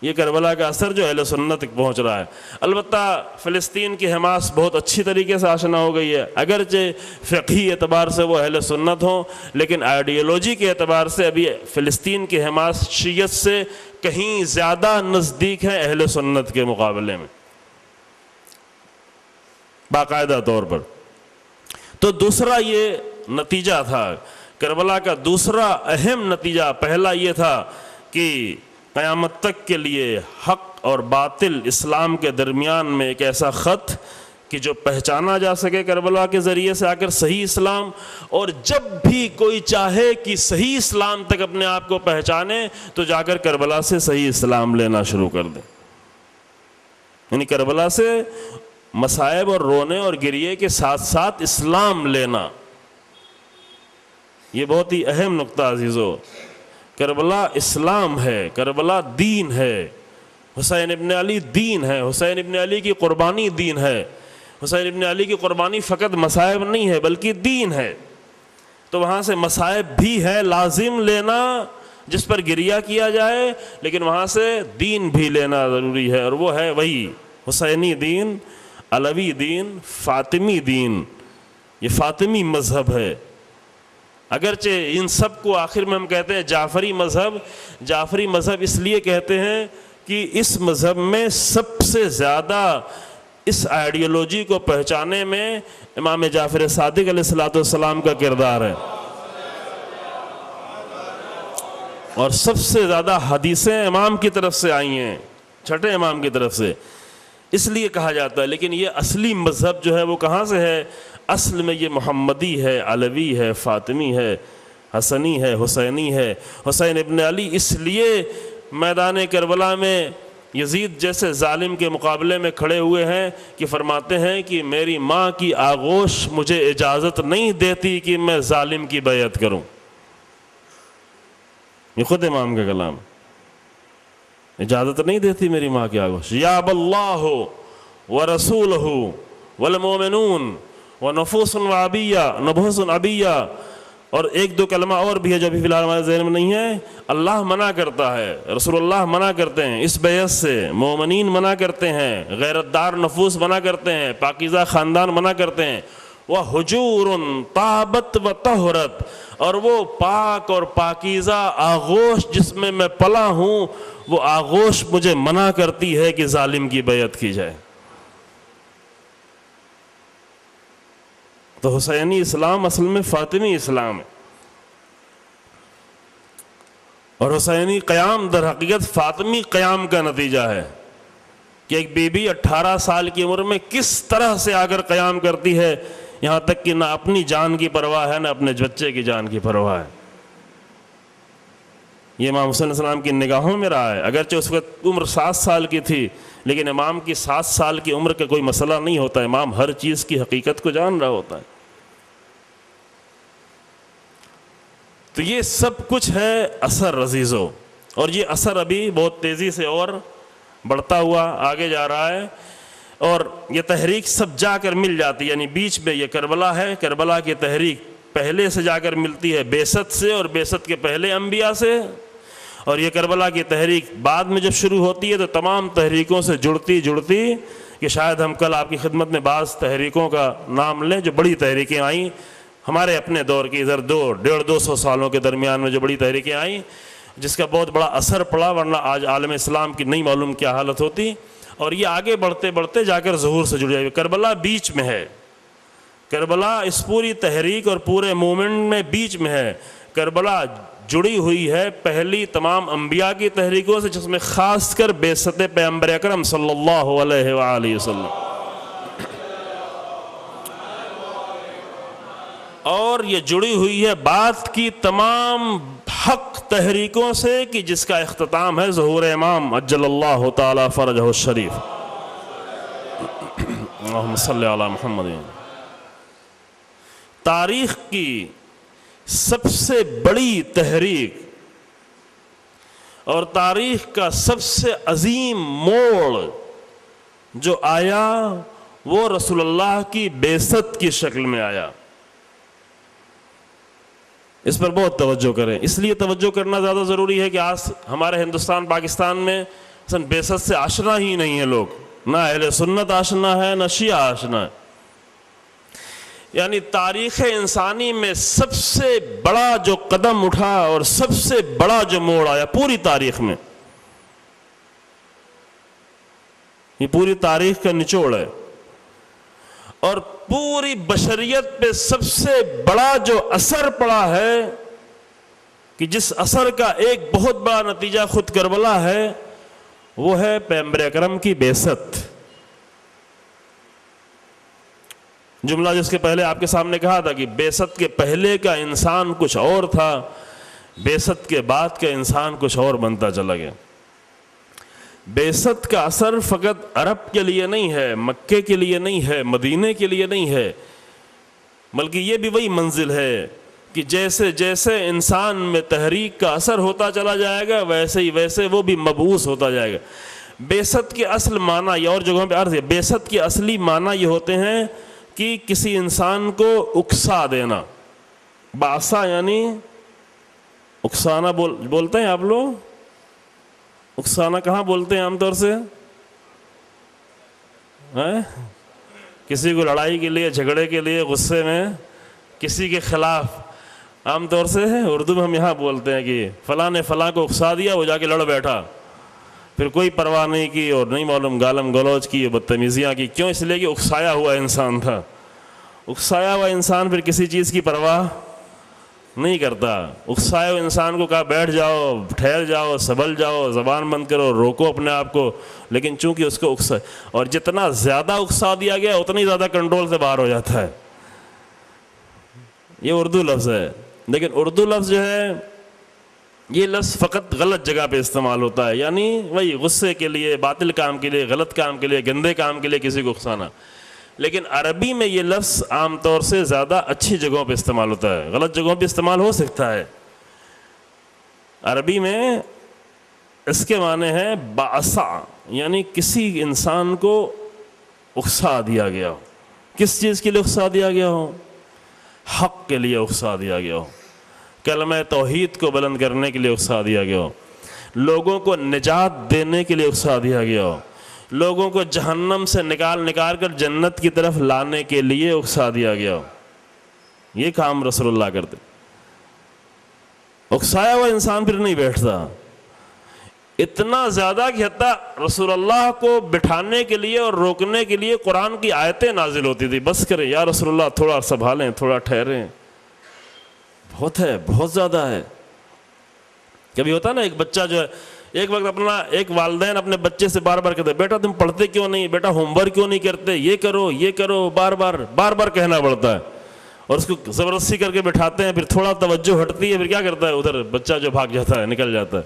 یہ کربلا کا اثر جو اہل سنت تک پہنچ رہا ہے۔ البتہ فلسطین کی حماس بہت اچھی طریقے سے آشنا ہو گئی ہے، اگرچہ فقہی اعتبار سے وہ اہل سنت ہوں، لیکن آئیڈیالوجی کے اعتبار سے ابھی فلسطین کی حماس شیعت سے کہیں زیادہ نزدیک ہے اہل سنت کے مقابلے میں، باقاعدہ طور پر۔ تو دوسرا یہ نتیجہ تھا کربلا کا، دوسرا اہم نتیجہ، پہلا یہ تھا کہ قیامت تک کے لیے حق اور باطل اسلام کے درمیان میں ایک ایسا خط کہ جو پہچانا جا سکے کربلا کے ذریعے سے آ کر صحیح اسلام، اور جب بھی کوئی چاہے کہ صحیح اسلام تک اپنے آپ کو پہچانے تو جا کر کربلا سے صحیح اسلام لینا شروع کر دے۔ یعنی کربلا سے مصائب اور رونے اور گریے کے ساتھ ساتھ اسلام لینا، یہ بہت ہی اہم نقطہ عزیزو۔ کربلا اسلام ہے، کربلا دین ہے، حسین ابن علی دین ہے، حسین ابن علی کی قربانی دین ہے، حسین ابن علی کی قربانی فقط مصائب نہیں ہے بلکہ دین ہے۔ تو وہاں سے مصائب بھی ہے لازم لینا جس پر گریہ کیا جائے، لیکن وہاں سے دین بھی لینا ضروری ہے، اور وہ ہے وہی حسینی دین، علوی دین، فاطمی دین۔ یہ فاطمی مذہب ہے، اگرچہ ان سب کو آخر میں ہم کہتے ہیں جعفری مذہب۔ جعفری مذہب اس لیے کہتے ہیں کہ اس مذہب میں سب سے زیادہ اس آئیڈیالوجی کو پہچانے میں امام جعفر صادق علیہ السلام کا کردار ہے، اور سب سے زیادہ حدیثیں امام کی طرف سے آئی ہیں، چھٹے امام کی طرف سے، اس لیے کہا جاتا ہے۔ لیکن یہ اصلی مذہب جو ہے وہ کہاں سے ہے؟ اصل میں یہ محمدی ہے، علوی ہے، فاطمی ہے، حسنی ہے، حسینی ہے۔ حسین ابن علی اس لیے میدان کربلا میں یزید جیسے ظالم کے مقابلے میں کھڑے ہوئے ہیں کہ فرماتے ہیں کہ میری ماں کی آغوش مجھے اجازت نہیں دیتی کہ میں ظالم کی بیعت کروں۔ یہ خود امام کا کلام، اجازت نہیں دیتی میری ماں کی آغوش۔ یا باللہ ورسولہ والمؤمنون ونفوس عبیہ، نفوس عبیہ، اور ایک دو کلمہ اور بھی ہے جو ابھی فی الحال ہمارے ذہن میں نہیں ہے۔ اللہ منع کرتا ہے، رسول اللہ منع کرتے ہیں اس بیعت سے، مومنین منع کرتے ہیں، غیرت دار نفوس منع کرتے ہیں، پاکیزہ خاندان منع کرتے ہیں۔ وَحُجُورٌ طَابَتْ وَطَهُرَتْ، اور وہ پاک اور پاکیزہ آغوش جس میں میں پلا ہوں، وہ آغوش مجھے منع کرتی ہے کہ ظالم کی بیعت کی جائے۔ تو حسینی اسلام اصل میں فاطمی اسلام ہے، اور حسینی قیام در حقیقت فاطمی قیام کا نتیجہ ہے کہ ایک بی بی 18 سال کی عمر میں کس طرح سے آ کر قیام کرتی ہے، یہاں تک کہ نہ اپنی جان کی پرواہ ہے نہ اپنے بچے کی جان کی پرواہ ہے۔ یہ امام حسین علیہ السلام کی نگاہوں میں رہا ہے، اگرچہ اس وقت عمر 7 سال کی تھی، لیکن امام کی 7 سال کی عمر کا کوئی مسئلہ نہیں ہوتا، امام ہر چیز کی حقیقت کو جان رہا ہوتا ہے۔ تو یہ سب کچھ ہے اثر عزیزو، اور یہ اثر ابھی بہت تیزی سے اور بڑھتا ہوا آگے جا رہا ہے، اور یہ تحریک سب جا کر مل جاتی ہے۔ یعنی بیچ میں یہ کربلا ہے، کربلا کی تحریک پہلے سے جا کر ملتی ہے بعثت سے، اور بعثت کے پہلے انبیاء سے، اور یہ کربلا کی تحریک بعد میں جب شروع ہوتی ہے تو تمام تحریکوں سے جڑتی کہ شاید ہم کل آپ کی خدمت میں بعض تحریکوں کا نام لیں جو بڑی تحریکیں آئیں ہمارے اپنے دور کی، ادھر 150-200 سالوں کے درمیان میں جو بڑی تحریکیں آئیں، جس کا بہت بڑا اثر پڑا، ورنہ آج عالم اسلام کی نہیں معلوم کیا حالت ہوتی۔ اور یہ آگے بڑھتے بڑھتے جا کر ظہور سے جڑ جائے گا. کربلا بیچ میں ہے. کربلا اس پوری تحریک اور پورے موومنٹ میں بیچ میں ہے. کربلا جڑی ہوئی ہے پہلی تمام انبیاء کی تحریکوں سے، جس میں خاص کر بعثت پیغمبر اکرم صلی اللہ علیہ وآلہ وسلم، اور یہ جڑی ہوئی ہے بات کی تمام حق تحریکوں سے کہ جس کا اختتام ہے ظہور امام عجل اللہ تعالی فرجہ الشریف. اللہم صلی علی محمد. تاریخ کی سب سے بڑی تحریک اور تاریخ کا سب سے عظیم موڑ جو آیا وہ رسول اللہ کی بعثت کی شکل میں آیا. اس پر بہت توجہ کریں. اس لیے توجہ کرنا زیادہ ضروری ہے کہ آج ہمارے ہندوستان پاکستان میں بعثت سے آشنا ہی نہیں ہے لوگ. نہ اہل سنت آشنا ہے، نہ شیعہ آشنا ہے. یعنی تاریخ انسانی میں سب سے بڑا جو قدم اٹھا اور سب سے بڑا جو موڑ آیا پوری تاریخ میں، یہ پوری تاریخ کا نچوڑ ہے، اور پوری بشریت پہ سب سے بڑا جو اثر پڑا ہے کہ جس اثر کا ایک بہت بڑا نتیجہ خود کربلا ہے، وہ ہے پیغمبر اکرم کی بعثت. جملہ جس کے پہلے آپ کے سامنے کہا تھا کہ بعثت کے پہلے کا انسان کچھ اور تھا، بعثت کے بعد کا انسان کچھ اور بنتا چلا گیا. بعثت کا اثر فقط عرب کے لیے نہیں ہے، مکے کے لیے نہیں ہے، مدینے کے لیے نہیں ہے، بلکہ یہ بھی وہی منزل ہے کہ جیسے جیسے انسان میں تحریک کا اثر ہوتا چلا جائے گا ویسے ہی ویسے وہ بھی مبعوث ہوتا جائے گا. بعثت کے اصل معنی یہ اور جگہوں پہ عرض ہے، بعثت کے اصلی معنی یہ ہوتے ہیں کہ کسی انسان کو اکسا دینا. بعثہ یعنی اکسانا بولتے ہیں آپ لوگ؟ اکسانا کہاں بولتے ہیں عام طور سے؟ کسی کو لڑائی کے لیے، جھگڑے کے لیے، غصے میں کسی کے خلاف عام طور سے اردو میں ہم یہاں بولتے ہیں کہ فلاں نے فلاں کو اکسا دیا، وہ جا کے لڑ بیٹھا، پھر کوئی پرواہ نہیں کی اور نہیں معلوم گالم گلوچ کی، بدتمیزیاں کی. کیوں؟ اس لیے کہ اکسایا ہوا انسان تھا. اکسایا ہوا انسان پھر کسی چیز کی پرواہ نہیں کرتا. اکسائے ہوئے انسان کو کہا بیٹھ جاؤ، ٹھہر جاؤ، سنبھل جاؤ، زبان بند کرو، روکو اپنے آپ کو، لیکن چونکہ اس کو اکسا، اور جتنا زیادہ اکسا دیا گیا اتنا ہی زیادہ کنٹرول سے باہر ہو جاتا ہے. یہ اردو لفظ ہے، لیکن اردو لفظ جو ہے یہ لفظ فقط غلط جگہ پہ استعمال ہوتا ہے. یعنی وہی غصے کے لیے، باطل کام کے لیے، غلط کام کے لیے، گندے کام کے لیے کسی کو اکسانا. لیکن عربی میں یہ لفظ عام طور سے زیادہ اچھی جگہوں پہ استعمال ہوتا ہے، غلط جگہوں پہ استعمال ہو سکتا ہے. عربی میں اس کے معنی ہے بعثا، یعنی کسی انسان کو اکسا دیا گیا ہو. کس چیز کے لیے اکسا دیا گیا ہو؟ حق کے لیے اکسا دیا گیا ہو، کلمہ توحید کو بلند کرنے کے لیے اکسا دیا گیا ہو، لوگوں کو نجات دینے کے لیے اکسا دیا گیا ہو، لوگوں کو جہنم سے نکال کر جنت کی طرف لانے کے لیے اکسا دیا گیا ہو. یہ کام رسول اللہ کرتے. اکسایا ہوا انسان پھر نہیں بیٹھتا. اتنا زیادہ کہ حتیٰ رسول اللہ کو بٹھانے کے لیے اور روکنے کے لیے قرآن کی آیتیں نازل ہوتی تھی. بس کریں یا رسول اللہ، تھوڑا سنبھالیں، تھوڑا ٹھہریں. بہت ہے، بہت زیادہ ہے. کبھی ہوتا نا ایک بچہ جو ہے ایک وقت ایک والدین اپنے بچے سے بار بار کہتے بیٹا تم پڑھتے کیوں نہیں، بیٹا ہوم ورک کیوں نہیں کرتے، یہ کرو، بار بار کہنا پڑتا ہے، اور اس کو زبردستی کر کے بٹھاتے ہیں. پھر تھوڑا توجہ ہٹتی ہے، پھر کیا کرتا ہے، ادھر بچہ جو بھاگ جاتا ہے، نکل جاتا ہے.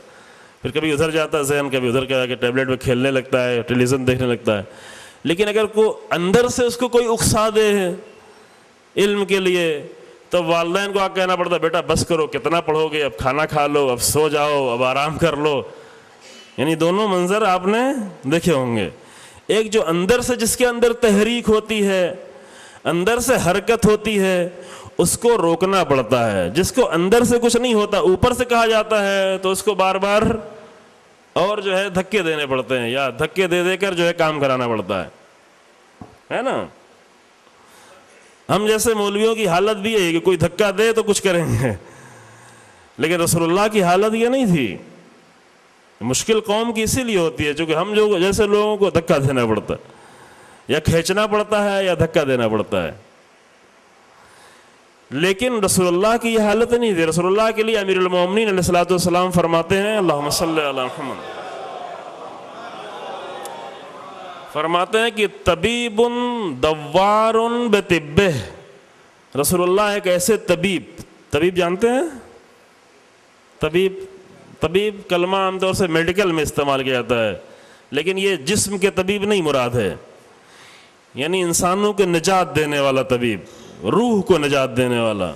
پھر کبھی ادھر جاتا ہے ذہن، کبھی ادھر جا کے ٹیبلٹ پہ کھیلنے لگتا ہے، ٹیلی ویژن دیکھنے لگتا ہے. لیکن اگر اندر سے اس کو کوئی اکسا دے علم کے لیے تو والدین کو کہنا پڑتا ہے بیٹا بس کرو، کتنا پڑھو گے، اب کھانا کھا لو، اب سو جاؤ، اب آرام کر لو. یعنی دونوں منظر آپ نے دیکھے ہوں گے. ایک جو اندر سے، جس کے اندر تحریک ہوتی ہے، اندر سے حرکت ہوتی ہے، اس کو روکنا پڑتا ہے. جس کو اندر سے کچھ نہیں ہوتا، اوپر سے کہا جاتا ہے، تو اس کو بار بار اور جو ہے دھکے دینے پڑتے ہیں، یا دھکے دے کر جو ہے کام کرانا پڑتا ہے نا. ہم جیسے مولویوں کی حالت بھی ہے کہ کوئی دھکا دے تو کچھ کریں گے، لیکن رسول اللہ کی حالت یہ نہیں تھی. مشکل قوم کی اسی لیے ہوتی ہے چونکہ ہم جو جیسے لوگوں کو دھکا دینا پڑتا ہے، یا کھینچنا پڑتا ہے یا دھکا دینا پڑتا ہے. لیکن رسول اللہ کی یہ حالت نہیں تھی. رسول اللہ کے لیے امیر المومنین علیہ الصلوۃ والسلام فرماتے ہیں، اللہم صلی علی محمد، فرماتے ہیں کہ طبیب دوار بطبہ. رسول اللہ ایک ایسے طبیب جانتے ہیں؟ طبیب کلمہ عام طور سے میڈیکل میں استعمال کیا جاتا ہے، لیکن یہ جسم کے طبیب نہیں مراد ہے، یعنی انسانوں کو نجات دینے والا طبیب، روح کو نجات دینے والا.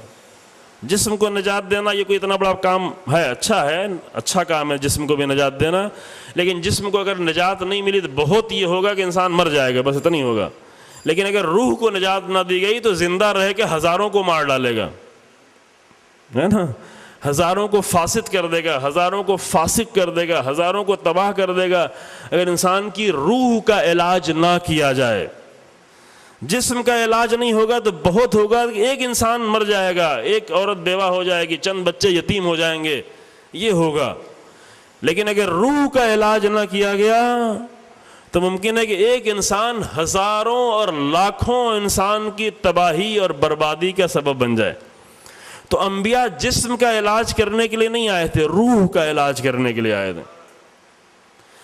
جسم کو نجات دینا یہ کوئی اتنا بڑا کام ہے، اچھا کام ہے جسم کو بھی نجات دینا، لیکن جسم کو اگر نجات نہیں ملی تو بہت یہ ہوگا کہ انسان مر جائے گا، بس اتنا ہی ہوگا. لیکن اگر روح کو نجات نہ دی گئی تو زندہ رہ کے ہزاروں کو مار ڈالے گا، ہے نا، ہزاروں کو فاسد کر دے گا، ہزاروں کو فاسق کر دے گا، ہزاروں کو تباہ کر دے گا اگر انسان کی روح کا علاج نہ کیا جائے. جسم کا علاج نہیں ہوگا تو بہت ہوگا کہ ایک انسان مر جائے گا، ایک عورت بیوہ ہو جائے گی، چند بچے یتیم ہو جائیں گے، یہ ہوگا. لیکن اگر روح کا علاج نہ کیا گیا تو ممکن ہے کہ ایک انسان ہزاروں اور لاکھوں انسان کی تباہی اور بربادی کا سبب بن جائے. تو انبیاء جسم کا علاج کرنے کے لیے نہیں آئے تھے، روح کا علاج کرنے کے لیے آئے تھے.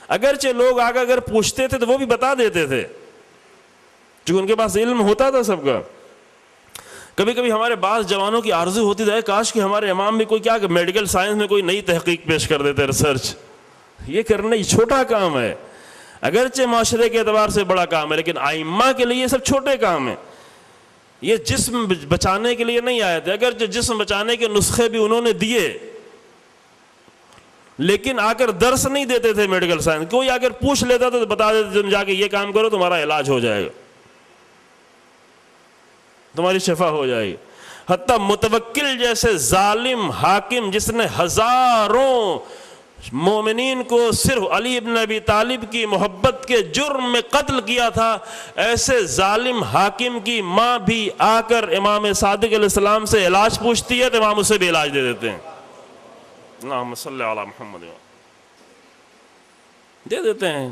اگرچہ لوگ آگے اگر پوچھتے تھے تو وہ بھی بتا دیتے تھے چونکہ ان کے پاس علم ہوتا تھا سب کا. کبھی کبھی ہمارے بعض جوانوں کی آرزو ہوتی تھی کاش کہ ہمارے امام بھی کوئی کیا کہ میڈیکل سائنس میں کوئی نئی تحقیق پیش کر دیتے، ریسرچ. یہ کرنا یہ چھوٹا کام ہے، اگرچہ معاشرے کے اعتبار سے بڑا کام ہے، لیکن ائمہ کے لیے یہ سب چھوٹے کام ہیں. یہ جسم بچانے کے لیے نہیں آئے تھے، اگرچہ جسم بچانے کے نسخے بھی انہوں نے دیے، لیکن آ کر درس نہیں دیتے تھے میڈیکل سائنس. کوئی آ کر پوچھ لیتا تھا تو بتا دیتے تم جا کے یہ کام کرو تمہارا علاج ہو جائے گا، تمہاری شفا ہو جائے گی. حتیٰ متوکل جیسے ظالم حاکم جس نے ہزاروں مومنین کو صرف علی ابن ابی طالب کی محبت کے جرم میں قتل کیا تھا، ایسے ظالم حاکم کی ماں بھی آ کر امام صادق علیہ السلام سے علاج پوچھتی ہے تو امام اسے بھی علاج دے دیتے ہیں. اللہم صلی علی محمد، دے دیتے ہیں.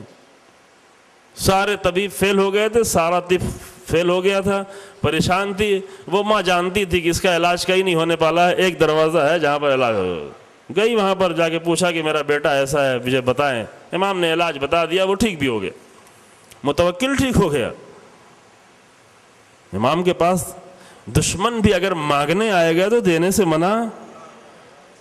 سارے طبیب فیل ہو گئے تھے، سارا طب فیل ہو گیا تھا، پریشان تھی. وہ ماں جانتی تھی کہ اس کا علاج کہیں نہیں ہونے والا ہے، ایک دروازہ ہے جہاں پر علاج ہو. گئی وہاں پر جا کے پوچھا کہ میرا بیٹا ایسا ہے مجھے بتائیں. امام نے علاج بتا دیا، وہ ٹھیک بھی ہو گیا، متوکل ٹھیک ہو گیا. امام کے پاس دشمن بھی اگر مانگنے آئے گا تو دینے سے منع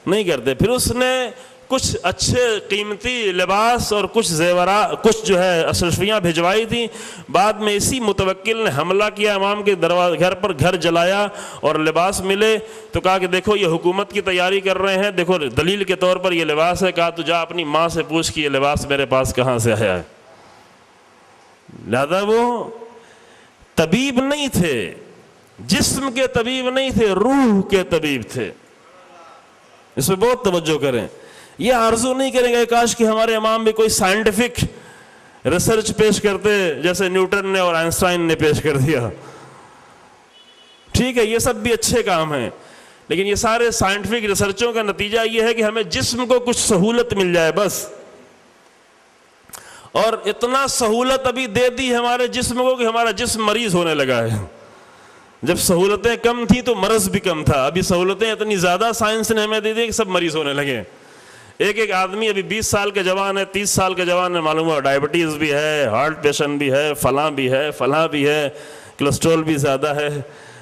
نہیں کرتے. پھر اس نے کچھ اچھے قیمتی لباس اور کچھ زیورات، کچھ جو ہے اشرفیاں بھجوائی تھیں. بعد میں اسی متوکل نے حملہ کیا امام کے گھر پر، گھر جلایا اور لباس ملے تو کہا کہ دیکھو یہ حکومت کی تیاری کر رہے ہیں، دیکھو دلیل کے طور پر یہ لباس ہے. کہا تو جا اپنی ماں سے پوچھ کہ یہ لباس میرے پاس کہاں سے آیا ہے. لہذا وہ طبیب نہیں تھے، جسم کے طبیب نہیں تھے، روح کے طبیب تھے. اس پہ بہت توجہ کریں. یہ آرزو نہیں کریں گے کاش کہ ہمارے امام بھی کوئی سائنٹیفک ریسرچ پیش کرتے جیسے نیوٹن نے اور آئنسٹائن نے پیش کر دیا. ٹھیک ہے یہ سب بھی اچھے کام ہیں، لیکن یہ سارے سائنٹیفک ریسرچوں کا نتیجہ یہ ہے کہ ہمیں جسم کو کچھ سہولت مل جائے بس. اور اتنا سہولت ابھی دے دی ہمارے جسم کو کہ ہمارا جسم مریض ہونے لگا ہے. جب سہولتیں کم تھیں تو مرض بھی کم تھا، ابھی سہولتیں اتنی زیادہ سائنس نے ہمیں دے دی کہ سب مریض ہونے لگے. ایک آدمی ابھی 20 سال کے جوان ہے، 30 سال کے جوان ہے، معلوم ہوا ڈائبٹیز بھی ہے، ہارٹ پیشنٹ بھی ہے، فلاں بھی ہے، فلاں بھی ہے، کولیسٹرول بھی زیادہ ہے.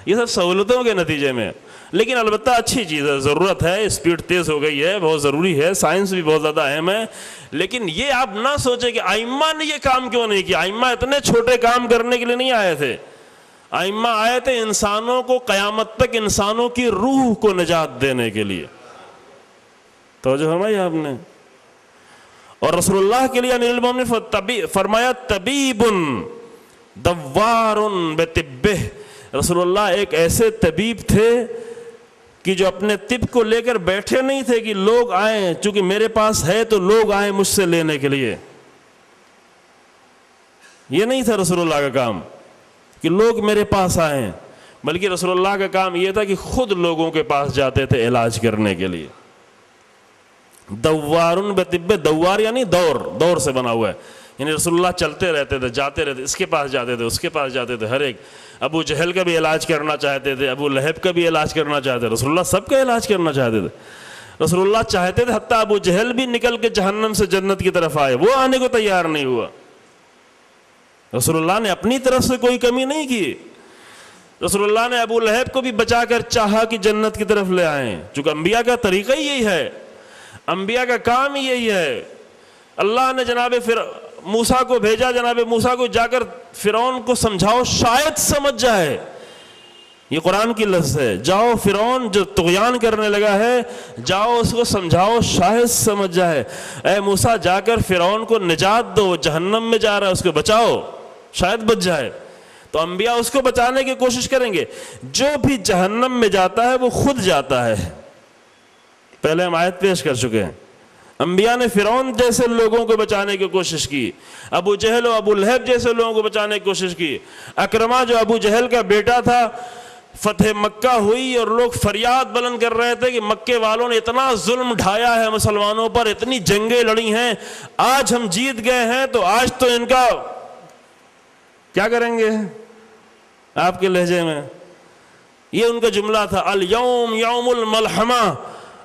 یہ سب سہولتوں کے نتیجے میں. لیکن البتہ اچھی چیز ہے، ضرورت ہے، اسپیڈ تیز ہو گئی ہے، بہت ضروری ہے، سائنس بھی بہت زیادہ اہم ہے. لیکن یہ آپ نہ سوچیں کہ ائمہ نے یہ کام کیوں نہیں کیا. ائمہ اتنے چھوٹے کام کرنے کے لیے نہیں آئے تھے. ائمہ آئے تھے انسانوں کو قیامت تک انسانوں کی روح کو نجات دینے کے لیے. توجہ فرمائی آپ نے. اور رسول اللہ کے لیے امیر المومنین نے فرمایا طبیب دوار بطبہ. رسول اللہ ایک ایسے طبیب تھے کہ جو اپنے طب کو لے کر بیٹھے نہیں تھے کہ لوگ آئیں، چونکہ میرے پاس ہے تو لوگ آئیں مجھ سے لینے کے لیے. یہ نہیں تھا رسول اللہ کا کام کہ لوگ میرے پاس آئیں، بلکہ رسول اللہ کا کام یہ تھا کہ خود لوگوں کے پاس جاتے تھے علاج کرنے کے لیے. دوارن بطب، دوار یعنی دور سے بنا ہوا ہے، یعنی رسول اللہ چلتے رہتے تھے، جاتے رہتے، اس کے پاس جاتے تھے، اس کے پاس جاتے تھے، ہر ایک، ابو جہل کا بھی علاج کرنا چاہتے تھے، ابو لہب کا بھی علاج کرنا چاہتے تھے، رسول اللہ سب کا علاج کرنا چاہتے تھے۔ رسول اللہ چاہتے تھے حتیٰ ابو جہل بھی نکل کے جہنم سے جنت کی طرف آئے، وہ آنے کو تیار نہیں ہوا۔ رسول اللہ نے اپنی طرف سے کوئی کمی نہیں کی، رسول اللہ نے ابو لہب کو بھی بچا کر چاہا کہ جنت کی طرف لے آئیں، چونکہ انبیاء کا طریقہ ہی یہی ہے، انبیاء کا کام ہی یہی ہے۔ اللہ نے جناب موسیٰ کو بھیجا، جناب موسیٰ کو جا کر فرعون کو سمجھاؤ شاید سمجھ جائے، یہ قرآن کی لفظ ہے، جاؤ فرعون جو طغیان کرنے لگا ہے، جاؤ اس کو سمجھاؤ شاید سمجھ جائے، اے موسیٰ جا کر فرعون کو نجات دو، جہنم میں جا رہا ہے، اس کو بچاؤ شاید بچ جائے۔ تو انبیاء اس کو بچانے کی کوشش کریں گے، جو بھی جہنم میں جاتا ہے وہ خود جاتا ہے، پہلے ہم آیت پیش کر چکے ہیں۔ انبیاء نے فرعون جیسے لوگوں کو بچانے کی کوشش کی، ابو جہل و ابو لہب جیسے لوگوں کو بچانے کی کوشش کی۔ اکرمہ جو ابو جہل کا بیٹا تھا، فتح مکہ ہوئی اور لوگ فریاد بلند کر رہے تھے کہ مکے والوں نے اتنا ظلم ڈھایا ہے مسلمانوں پر، اتنی جنگیں لڑی ہیں، آج ہم جیت گئے ہیں تو آج تو ان کا کیا کریں گے، آپ کے لہجے میں یہ ان کا جملہ تھا، الیوم یوم الملحمہ،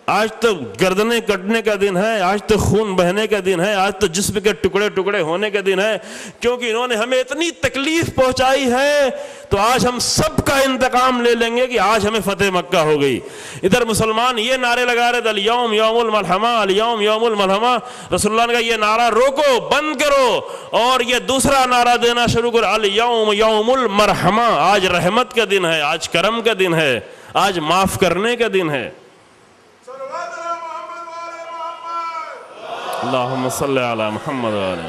آج تو گردنیں کٹنے کا دن ہے، آج تو خون بہنے کا دن ہے، آج تو جسم کے ٹکڑے ٹکڑے ہونے کا دن ہے، کیونکہ انہوں نے ہمیں اتنی تکلیف پہنچائی ہے تو آج ہم سب کا انتقام لے لیں گے کہ آج ہمیں فتح مکہ ہو گئی۔ ادھر مسلمان یہ نعرے لگا رہے تھے، الیوم یوم الملحمہ، الیوم یوم الملحمہ، رسول اللہ نے کہا یہ نعرہ روکو، بند کرو، اور یہ دوسرا نعرہ دینا شروع کرو، الیوم یوم المرحمہ، آج رحمت کا دن ہے، آج کرم کا دن ہے، آج معاف کرنے کا دن ہے۔ اللہم صلی علی محمد وعلی،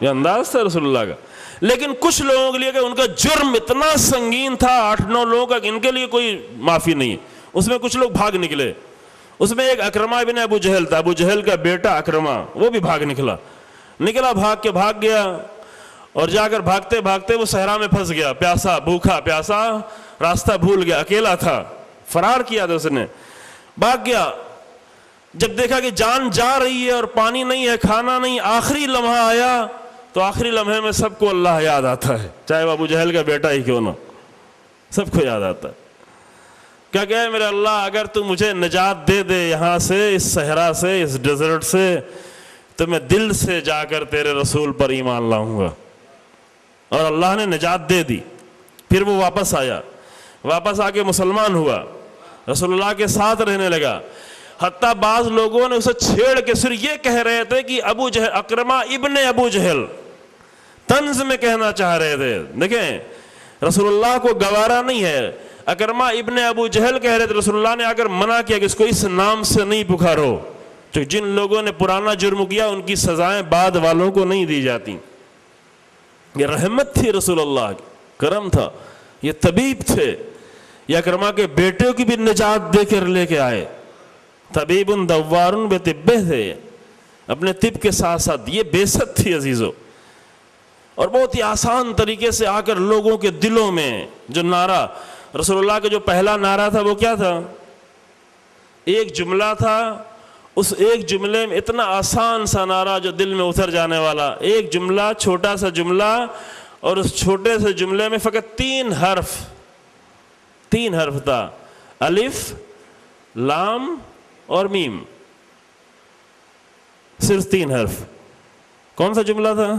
یہ انداز تھا رسول اللہ کا۔ لیکن کچھ لوگوں کے لیے کہ ان کا جرم اتنا سنگین تھا، 8-9 لوگوں کا، کہ ان کے لیے کوئی معافی نہیں، اس میں کچھ لوگ بھاگ نکلے۔ اس میں ایک اکرمہ ابن ابو جہل تھا، ابو جہل کا بیٹا اکرمہ، وہ بھی بھاگ نکلا، بھاگ گیا، اور جا کر بھاگتے بھاگتے وہ صحرا میں پھنس گیا، پیاسا، بھوکا پیاسا، راستہ بھول گیا، اکیلا تھا، فرار کیا تھا اس نے، بھاگ گیا۔ جب دیکھا کہ جان جا رہی ہے اور پانی نہیں ہے، کھانا نہیں، آخری لمحہ آیا، تو آخری لمحے میں سب کو اللہ یاد آتا ہے، چاہے وہ ابو جہل کا بیٹا ہی کیوں نہ، سب کو یاد آتا ہے۔ کیا کہ میرے اللہ اگر تو مجھے نجات دے دے یہاں سے، اس صحرا سے، اس ڈیزرٹ سے، تو میں دل سے جا کر تیرے رسول پر ایمان لاؤں گا۔ اور اللہ نے نجات دے دی، پھر وہ واپس آیا، واپس آ کے مسلمان ہوا، رسول اللہ کے ساتھ رہنے لگا۔ حتیٰ بعض لوگوں نے اسے چھیڑ کے صرف یہ کہہ رہے تھے کہ ابو جہل، اکرمہ ابن ابو جہل، طنز میں کہنا چاہ رہے تھے۔ دیکھیں رسول اللہ کو گوارا نہیں ہے، اکرمہ ابن ابو جہل کہہ رہے تھے، رسول اللہ نے آ کر منع کیا کہ اس کو اس نام سے نہیں پکارو، تو جن لوگوں نے پرانا جرم کیا ان کی سزائیں بعد والوں کو نہیں دی جاتی۔ یہ رحمت تھی رسول اللہ کی، کرم تھا، یہ طبیب تھے، یہ اکرمہ کے بیٹے کی بھی نجات دے کر لے کے آئے، طبیب دوار بطبہ تھے، اپنے طب کے ساتھ ساتھ یہ بیست تھی عزیزو۔ اور بہت ہی آسان طریقے سے آ کر لوگوں کے دلوں میں جو نعرہ، رسول اللہ کا جو پہلا نعرہ تھا وہ کیا تھا، ایک جملہ تھا، اس ایک جملے میں اتنا آسان سا نعرہ جو دل میں اتر جانے والا، ایک جملہ، چھوٹا سا جملہ، اور اس چھوٹے سے جملے میں فقط 3 حرف تھا، الف، لام اور میم، صرف 3 حرف۔ کون سا جملہ تھا؟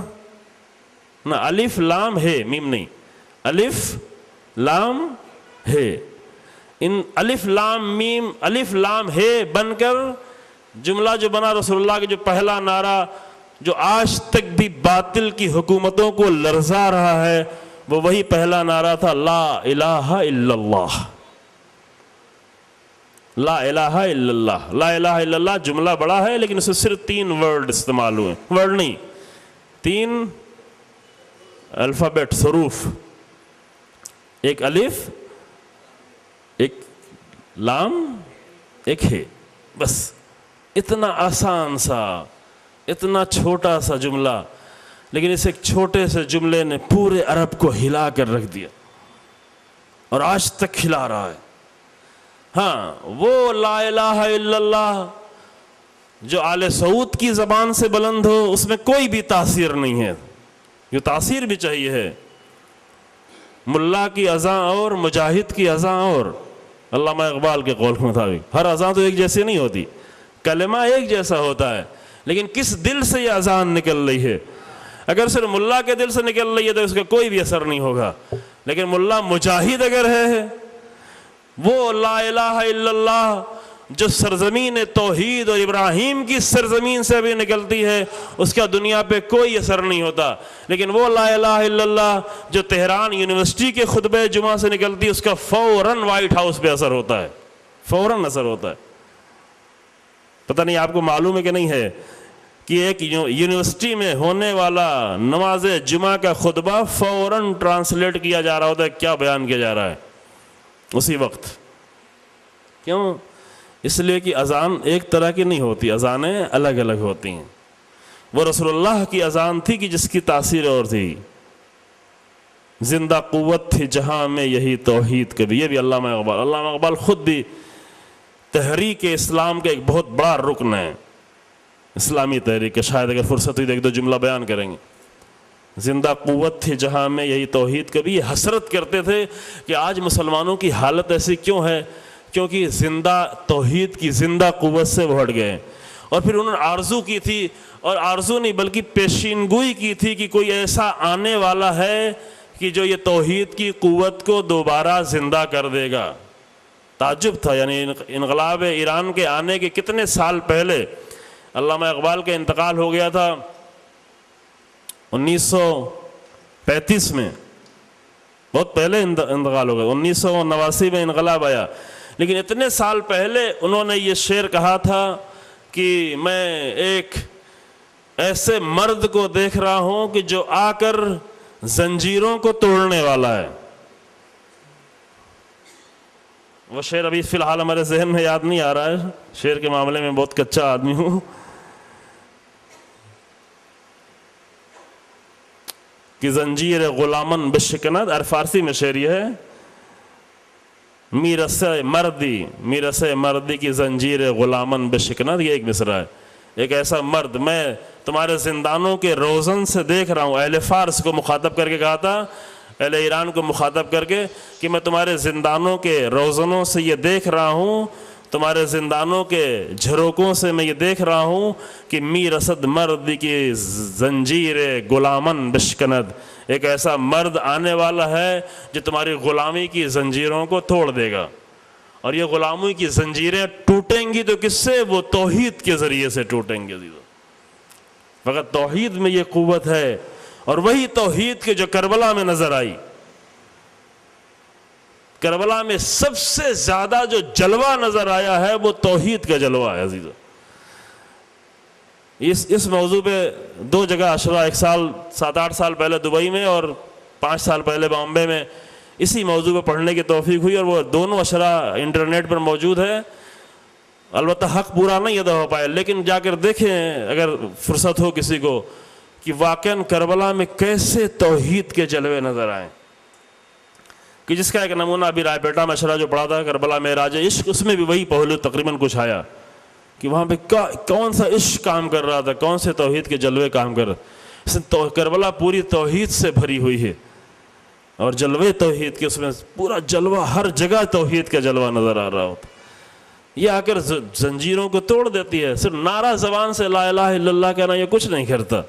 نہ الف لام ہے، میم نہیں، الف لام ہے، ان الف لام میم، الف لام ہے بن کر جملہ جو بنا رسول اللہ کے جو پہلا نعرہ، جو آج تک بھی باطل کی حکومتوں کو لرزا رہا ہے، وہ وہی پہلا نعرہ تھا، لا الہ الا اللہ، لا الہ الا اللہ۔ لا الہ الا اللہ جملہ بڑا ہے لیکن اس میں صرف 3 ورڈ استعمال ہوئے، ورڈ نہیں، 3 الفابیٹ، حروف، ایک الف، ایک لام، ایک ہے، بس اتنا آسان سا، اتنا چھوٹا سا جملہ، لیکن اس ایک چھوٹے سے جملے نے پورے عرب کو ہلا کر رکھ دیا، اور آج تک ہلا رہا ہے۔ ہاں وہ لا الہ الا اللہ جو آل سعود کی زبان سے بلند ہو اس میں کوئی بھی تاثیر نہیں ہے. یہ تاثیر بھی چاہیے ہے. ملا کی اذان اور مجاہد کی اذان اور، علامہ اقبال کے قول کے مطابق ہر اذان تو ایک جیسی نہیں ہوتی، کلمہ ایک جیسا ہوتا ہے، لیکن کس دل سے یہ اذان نکل رہی ہے. اگر صرف ملا کے دل سے نکل رہی ہے تو اس کا کوئی بھی اثر نہیں ہوگا، لیکن ملا مجاہد اگر ہے وہ لا الہ الا اللہ جو سرزمین توحید اور ابراہیم کی سرزمین سے بھی نکلتی ہے اس کا دنیا پہ کوئی اثر نہیں ہوتا، لیکن وہ لا الہ الا اللہ جو تہران یونیورسٹی کے خطبہ جمعہ سے نکلتی ہے اس کا فوراً وائٹ ہاؤس پہ اثر ہوتا ہے، فوراً اثر ہوتا ہے. پتہ نہیں آپ کو معلوم ہے کہ نہیں ہے کہ ایک یونیورسٹی میں ہونے والا نماز جمعہ کا خطبہ فوراً ٹرانسلیٹ کیا جا رہا ہوتا ہے، کیا بیان کیا جا رہا ہے اسی وقت. کیوں؟ اس لیے کہ اذان ایک طرح کی نہیں ہوتی، اذانیں الگ الگ ہوتی ہیں. وہ رسول اللہ کی اذان تھی کہ جس کی تاثیر اور تھی، زندہ قوت تھی جہاں میں یہی توحید کبھی. یہ بھی علامہ اقبال خود بھی تحریک اسلام کا ایک بہت بڑا رکن ہے، اسلامی تحریک کا. شاید اگر فرصت ہوئی تو ایک دو جملہ بیان کریں گے. زندہ قوت تھی جہاں میں یہی توحید کبھی. یہ حسرت کرتے تھے کہ آج مسلمانوں کی حالت ایسی کیوں ہے، کیونکہ زندہ توحید کی زندہ قوت سے وہ ہٹ گئے. اور پھر انہوں نے آرزو کی تھی، اور آرزو نہیں بلکہ پیشینگوئی کی تھی کہ کوئی ایسا آنے والا ہے کہ جو یہ توحید کی قوت کو دوبارہ زندہ کر دے گا. تعجب تھا، یعنی انقلاب ایران کے آنے کے کتنے سال پہلے علامہ اقبال کا انتقال ہو گیا تھا 1935 میں، بہت پہلے انتقال ہو گیا. 1989 میں انقلاب آیا، لیکن اتنے سال پہلے انہوں نے یہ شعر کہا تھا کہ میں ایک ایسے مرد کو دیکھ رہا ہوں کہ جو آ کر زنجیروں کو توڑنے والا ہے. وہ شعر ابھی فی الحال ہمارے ذہن میں یاد نہیں آ رہا ہے، شعر کے معاملے میں بہت کچا آدمی ہوں. کہ زنجیر غلامن بشکنت، اور فارسی میں شعر یہ ہے، میرس مردی کی زنجیر غلامن بشکنت. یہ ایک مصرع ہے. ایک ایسا مرد میں تمہارے زندانوں کے روزن سے دیکھ رہا ہوں. اہل فارس کو مخاطب کر کے کہا تھا، اہل ایران کو مخاطب کر کے، کہ میں تمہارے زندانوں کے روزنوں سے یہ دیکھ رہا ہوں، تمہارے زندانوں کے جھروکوں سے میں یہ دیکھ رہا ہوں کہ میرسد مرد کی زنجیر غلامن بشکند. ایک ایسا مرد آنے والا ہے جو تمہاری غلامی کی زنجیروں کو توڑ دے گا. اور یہ غلامی کی زنجیریں ٹوٹیں گی تو کس سے؟ وہ توحید کے ذریعے سے ٹوٹیں گے. فقط توحید میں یہ قوت ہے، اور وہی توحید کے جو کربلا میں نظر آئی. کربلا میں سب سے زیادہ جو جلوہ نظر آیا ہے وہ توحید کا جلوہ ہے عزیزو. اس موضوع پہ دو جگہ اشرا، ایک سال 7-8 سال پہلے دبئی میں اور 5 سال پہلے بامبے میں اسی موضوع پہ پڑھنے کی توفیق ہوئی، اور وہ دونوں اشرا انٹرنیٹ پر موجود ہے. البتہ حق پورا نہیں ادا ہو پائے، لیکن جا کر دیکھیں اگر فرصت ہو کسی کو کہ واقعاً کربلا میں کیسے توحید کے جلوے نظر آئیں. کہ جس کا ایک نمونہ ابھی رائے پیٹا میں اشرا جو پڑھا تھا کربلا معراج عشق، اس میں بھی وہی پہلو تقریباً کچھ آیا کہ وہاں پہ کون سا عشق کام کر رہا تھا، کون سے توحید کے جلوے کام کر رہا. کربلا پوری توحید سے بھری ہوئی ہے، اور جلوے توحید کے، اس میں پورا جلوہ، ہر جگہ توحید کا جلوہ نظر آ رہا ہوتا. یہ آ کر زنجیروں کو توڑ دیتی ہے. صرف نعرہ زبان سے لا الہ الا اللہ کہنا یہ کچھ نہیں کرتا.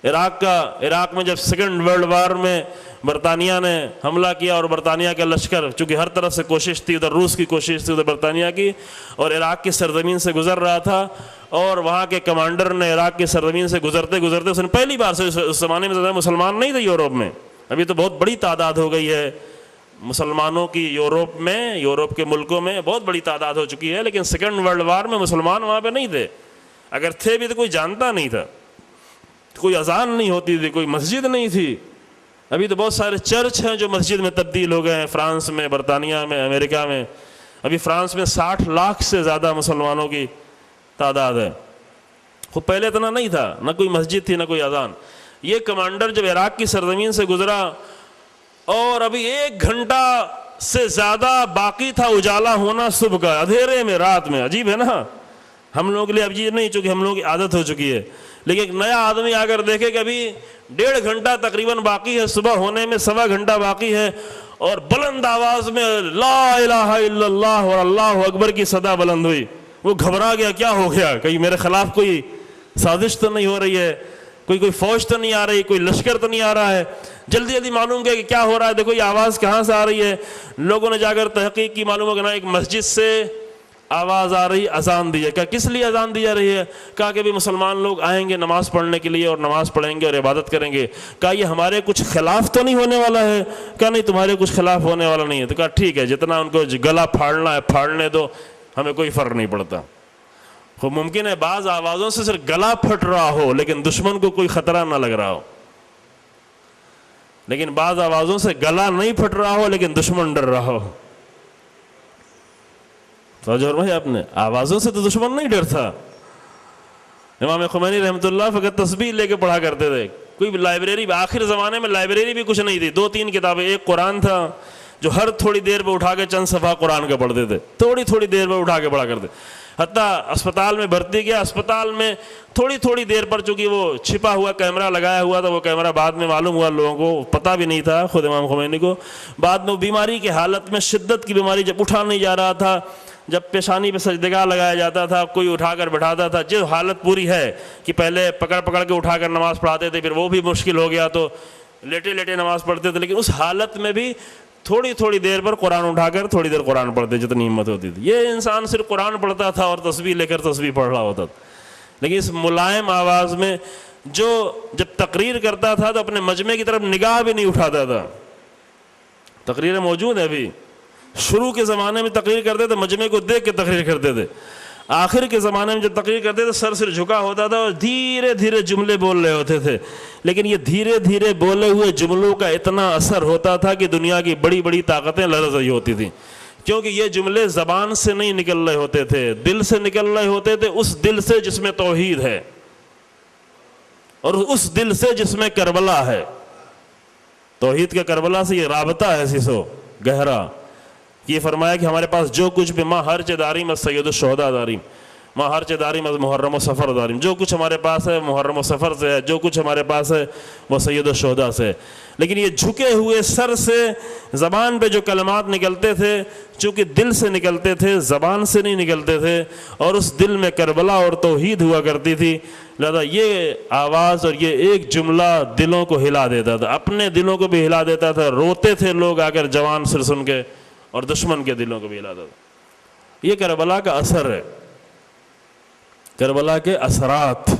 عراق میں جب سیکنڈ ورلڈ وار میں برطانیہ نے حملہ کیا، اور برطانیہ کا لشکر چونکہ ہر طرف سے کوشش تھی، ادھر روس کی کوشش تھی، ادھر برطانیہ کی، اور عراق کی سرزمین سے گزر رہا تھا، اور وہاں کے کمانڈر نے عراق کی سرزمین سے گزرتے اس نے پہلی بار سے، اس زمانے میں زیادہ مسلمان نہیں تھے یورپ میں، ابھی تو بہت بڑی تعداد ہو گئی ہے مسلمانوں کی یورپ میں، یورپ کے ملکوں میں بہت بڑی تعداد ہو چکی ہے، لیکن سیکنڈ ورلڈ وار میں مسلمان وہاں پہ نہیں تھے. اگر تھے بھی تو کوئی جانتا نہیں تھا، کوئی اذان نہیں ہوتی تھی، کوئی مسجد نہیں تھی. ابھی تو بہت سارے چرچ ہیں جو مسجد میں تبدیل ہو گئے ہیں، فرانس میں، برطانیہ میں، امریکہ میں. ابھی فرانس میں 60 لاکھ سے زیادہ مسلمانوں کی تعداد ہے. وہ پہلے اتنا نہیں تھا، نہ کوئی مسجد تھی نہ کوئی اذان. یہ کمانڈر جب عراق کی سرزمین سے گزرا، اور ابھی 1 گھنٹہ سے زیادہ باقی تھا اجالا ہونا صبح کا، اندھیرے میں، رات میں. عجیب ہے نا، ہم لوگوں کے لیے اب یہ نہیں، چونکہ ہم لوگوں کی عادت ہو چکی ہے. لیکن ایک نیا آدمی آ کر دیکھے کہ ابھی 1.5 گھنٹہ تقریباً باقی ہے، صبح ہونے میں 1.25 گھنٹہ باقی ہے، اور بلند آواز میں لا الہ الا اللہ اور اللہ اکبر کی صدا بلند ہوئی. وہ گھبرا گیا، کیا ہو گیا؟ کہیں میرے خلاف کوئی سازش تو نہیں ہو رہی ہے، کوئی فوج تو نہیں آ رہی، کوئی لشکر تو نہیں آ رہا ہے؟ جلدی جلدی معلوم کیا کہ کیا ہو رہا ہے، دیکھو یہ آواز کہاں سے آ رہی ہے. لوگوں نے جا کر تحقیق کی، معلوم ہو کہ نا ایک مسجد سے آواز آ رہی، اذان دی ہے. کہا کس لیے اذان دی جا رہی ہے؟ کہا کہ بھی مسلمان لوگ آئیں گے نماز پڑھنے کے لیے اور نماز پڑھیں گے اور عبادت کریں گے. کہا یہ ہمارے کچھ خلاف تو نہیں ہونے والا ہے؟ کہا نہیں، تمہارے کچھ خلاف ہونے والا نہیں ہے. تو کہا ٹھیک ہے، جتنا ان کو گلا پھاڑنا ہے پھاڑنے دو، ہمیں کوئی فرق نہیں پڑتا. خوب ممکن ہے بعض آوازوں سے صرف گلا پھٹ رہا ہو لیکن دشمن کو کوئی خطرہ نہ لگ رہا ہو، لیکن بعض آوازوں سے گلا نہیں پھٹ رہا ہو لیکن دشمن ڈر رہا ہو. توجہ بھائی، آپ نے آوازوں سے تو دشمن نہیں ڈرتا. امام خمینی رحمۃ اللہ فقط تسبیح لے کے پڑھا کرتے تھے. کوئی لائبریری، آخر زمانے میں لائبریری بھی کچھ نہیں تھی، 2-3 کتابیں، ایک قرآن تھا جو ہر تھوڑی دیر پہ اٹھا کے چند صفحہ قرآن کا پڑھتے تھے، تھوڑی دیر پہ اٹھا کے پڑھا کرتے. حتیٰ اسپتال میں بھرتی کیا، اسپتال میں تھوڑی دیر پر، چونکہ وہ چھپا ہوا کیمرہ لگایا ہوا تھا، وہ کیمرہ بعد میں معلوم ہوا، لوگوں کو پتہ بھی نہیں تھا، خود امام خمینی کو. بعد میں بیماری کی حالت میں، شدت کی بیماری، جب اٹھا نہیں جا رہا تھا، جب پیشانی پہ سجدگاہ لگایا جاتا تھا، کوئی اٹھا کر بٹھاتا تھا. جو حالت پوری ہے کہ پہلے پکڑ کے اٹھا کر نماز پڑھاتے تھے، پھر وہ بھی مشکل ہو گیا تو لیٹے نماز پڑھتے تھے، لیکن اس حالت میں بھی تھوڑی دیر پر قرآن اٹھا کر تھوڑی دیر قرآن پڑھتے جتنی ہمت ہوتی تھی. یہ انسان صرف قرآن پڑھتا تھا اور تسبیح لے کر تسبیح پڑھ رہا ہوتا تھا. لیکن اس ملائم آواز میں جو جب تقریر کرتا تھا تو اپنے مجمع کی طرف نگاہ بھی نہیں اٹھاتا تھا. تقریریں موجود ہیں ابھی، شروع کے زمانے میں تقریر کرتے تھے مجمع کو دیکھ کے تقریر کرتے تھے. آخر کے زمانے میں جب تقریر کرتے تھے سر جھکا ہوتا تھا اور دھیرے جملے بول رہے ہوتے تھے. لیکن یہ دھیرے بولے ہوئے جملوں کا اتنا اثر ہوتا تھا کہ دنیا کی بڑی طاقتیں لرز رہی ہوتی تھیں، کیونکہ یہ جملے زبان سے نہیں نکل رہے ہوتے تھے، دل سے نکل رہے ہوتے تھے. اس دل سے جس میں توحید ہے اور اس دل سے جس میں کربلا ہے. توحید کا کربلا سے یہ رابطہ ہے سیسو گہرا. یہ فرمایا کہ ہمارے پاس جو کچھ بھی، ماں ہر داریم از سید الشہداء داریم، ماں ہر داریم از محرم و سفر داریم، جو کچھ ہمارے پاس ہے محرم و سفر سے ہے، جو کچھ ہمارے پاس ہے وہ سید الشہداء سے. لیکن یہ جھکے ہوئے سر سے زبان پہ جو کلمات نکلتے تھے چونکہ دل سے نکلتے تھے، زبان سے نہیں نکلتے تھے، اور اس دل میں کربلا اور توحید ہوا کرتی تھی. لہذا یہ آواز اور یہ ایک جملہ دلوں کو ہلا دیتا تھا، اپنے دلوں کو بھی ہلا دیتا تھا. روتے تھے لوگ آ کر جوان سر سن کے، اور دشمن کے دلوں کو بھی ہلا دیتا تھا. یہ کربلا کا اثر ہے، کربلا کے اثرات.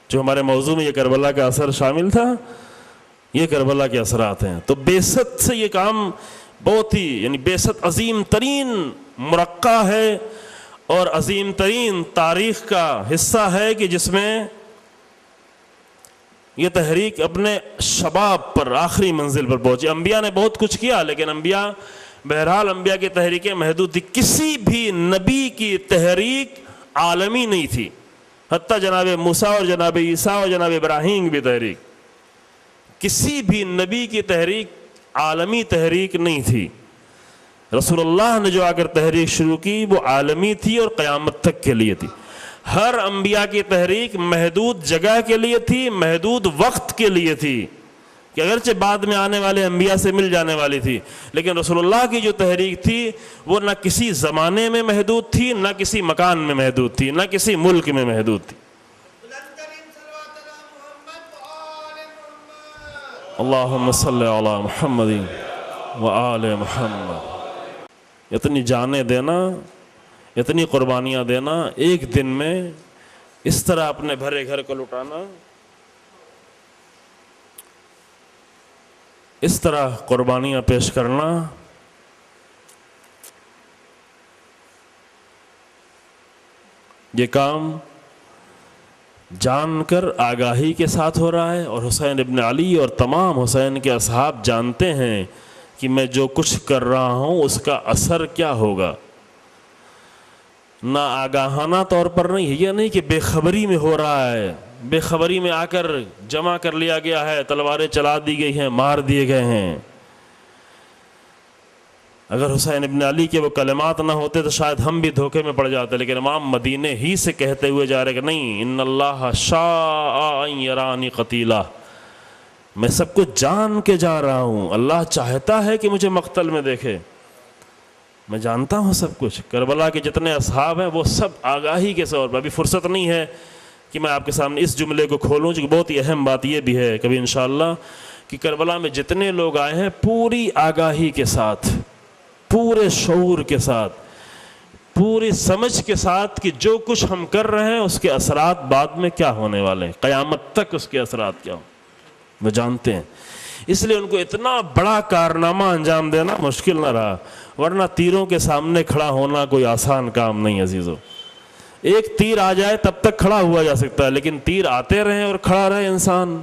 جو ہمارے موضوع میں یہ کربلا کا اثر شامل تھا، یہ کربلا کے اثرات ہیں. تو بعثت سے یہ کام بہت ہی، یعنی بعثت عظیم ترین مرقع ہے اور عظیم ترین تاریخ کا حصہ ہے کہ جس میں یہ تحریک اپنے شباب پر، آخری منزل پر پہنچی. انبیاء نے بہت کچھ کیا، لیکن انبیاء، بہرحال انبیاء کی تحریکیں محدود تھی. کسی بھی نبی کی تحریک عالمی نہیں تھی، حتیٰ جناب موسیٰ اور جناب عیسیٰ اور جناب ابراہیم بھی تحریک، کسی بھی نبی کی تحریک عالمی تحریک نہیں تھی. رسول اللہ نے جو آ کر تحریک شروع کی وہ عالمی تھی اور قیامت تک کے لیے تھی. ہر انبیاء کی تحریک محدود جگہ کے لیے تھی، محدود وقت کے لیے تھی، کہ اگرچہ بعد میں آنے والے انبیاء سے مل جانے والی تھی، لیکن رسول اللہ کی جو تحریک تھی وہ نہ کسی زمانے میں محدود تھی، نہ کسی مکان میں محدود تھی، نہ کسی ملک میں محدود تھی. اللہم صلی علی محمد و آل محمد. اتنی جانیں دینا، اتنی قربانیاں دینا، ایک دن میں اس طرح اپنے بھرے گھر کو لٹانا، اس طرح قربانیاں پیش کرنا، یہ کام جان کر آگاہی کے ساتھ ہو رہا ہے. اور حسین ابن علی اور تمام حسین کے اصحاب جانتے ہیں کہ میں جو کچھ کر رہا ہوں اس کا اثر کیا ہوگا. نہ آگاہانہ طور پر نہیں ہے، یہ نہیں کہ بے خبری میں ہو رہا ہے، بے خبری میں آ کر جمع کر لیا گیا ہے، تلواریں چلا دی گئی ہیں، مار دیے گئے ہیں. اگر حسین ابن علی کے وہ کلمات نہ ہوتے تو شاید ہم بھی دھوکے میں پڑ جاتے، لیکن امام مدینے ہی سے کہتے ہوئے جا رہے کہ نہیں، ان اللہ شاء ان یرانی قتیلا، میں سب کچھ جان کے جا رہا ہوں، اللہ چاہتا ہے کہ مجھے مقتل میں دیکھے، میں جانتا ہوں سب کچھ۔ کربلا کے جتنے اصحاب ہیں وہ سب آگاہی کے طور پر، ابھی فرصت نہیں ہے کہ میں آپ کے سامنے اس جملے کو کھولوں، چونکہ بہت ہی اہم بات یہ بھی ہے کبھی انشاءاللہ کہ کربلا میں جتنے لوگ آئے ہیں پوری آگاہی کے ساتھ، پورے شعور کے ساتھ، پوری سمجھ کے ساتھ کہ جو کچھ ہم کر رہے ہیں اس کے اثرات بعد میں کیا ہونے والے ہیں، قیامت تک اس کے اثرات کیا ہوں وہ جانتے ہیں۔ اس لیے ان کو اتنا بڑا کارنامہ انجام دینا مشکل نہ رہا، ورنہ تیروں کے سامنے کھڑا ہونا کوئی آسان کام نہیں عزیزو۔ ایک تیر آ جائے تب تک کھڑا ہوا جا سکتا ہے، لیکن تیر آتے رہیں اور کھڑا رہے انسان،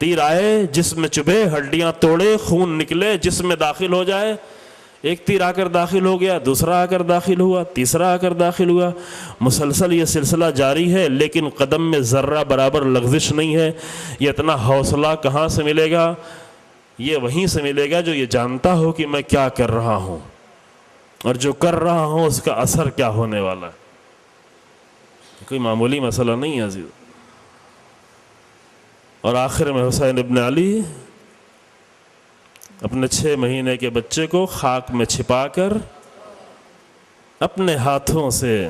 تیر آئے جسم میں چبھے، ہڈیاں توڑے، خون نکلے، جسم میں داخل ہو جائے، ایک تیر آ کر داخل ہو گیا، دوسرا آ کر داخل ہوا، تیسرا آ کر داخل ہوا، مسلسل یہ سلسلہ جاری ہے، لیکن قدم میں ذرہ برابر لغزش نہیں ہے۔ یہ اتنا حوصلہ کہاں سے ملے گا؟ یہ وہیں سے ملے گا جو یہ جانتا ہو کہ میں کیا کر رہا ہوں اور جو کر رہا ہوں اس کا اثر کیا ہونے والا ہے۔ کوئی معمولی مسئلہ نہیں ہے عزیز۔ اور آخر میں حسین ابن علی اپنے 6 مہینے کے بچے کو خاک میں چھپا کر اپنے ہاتھوں سے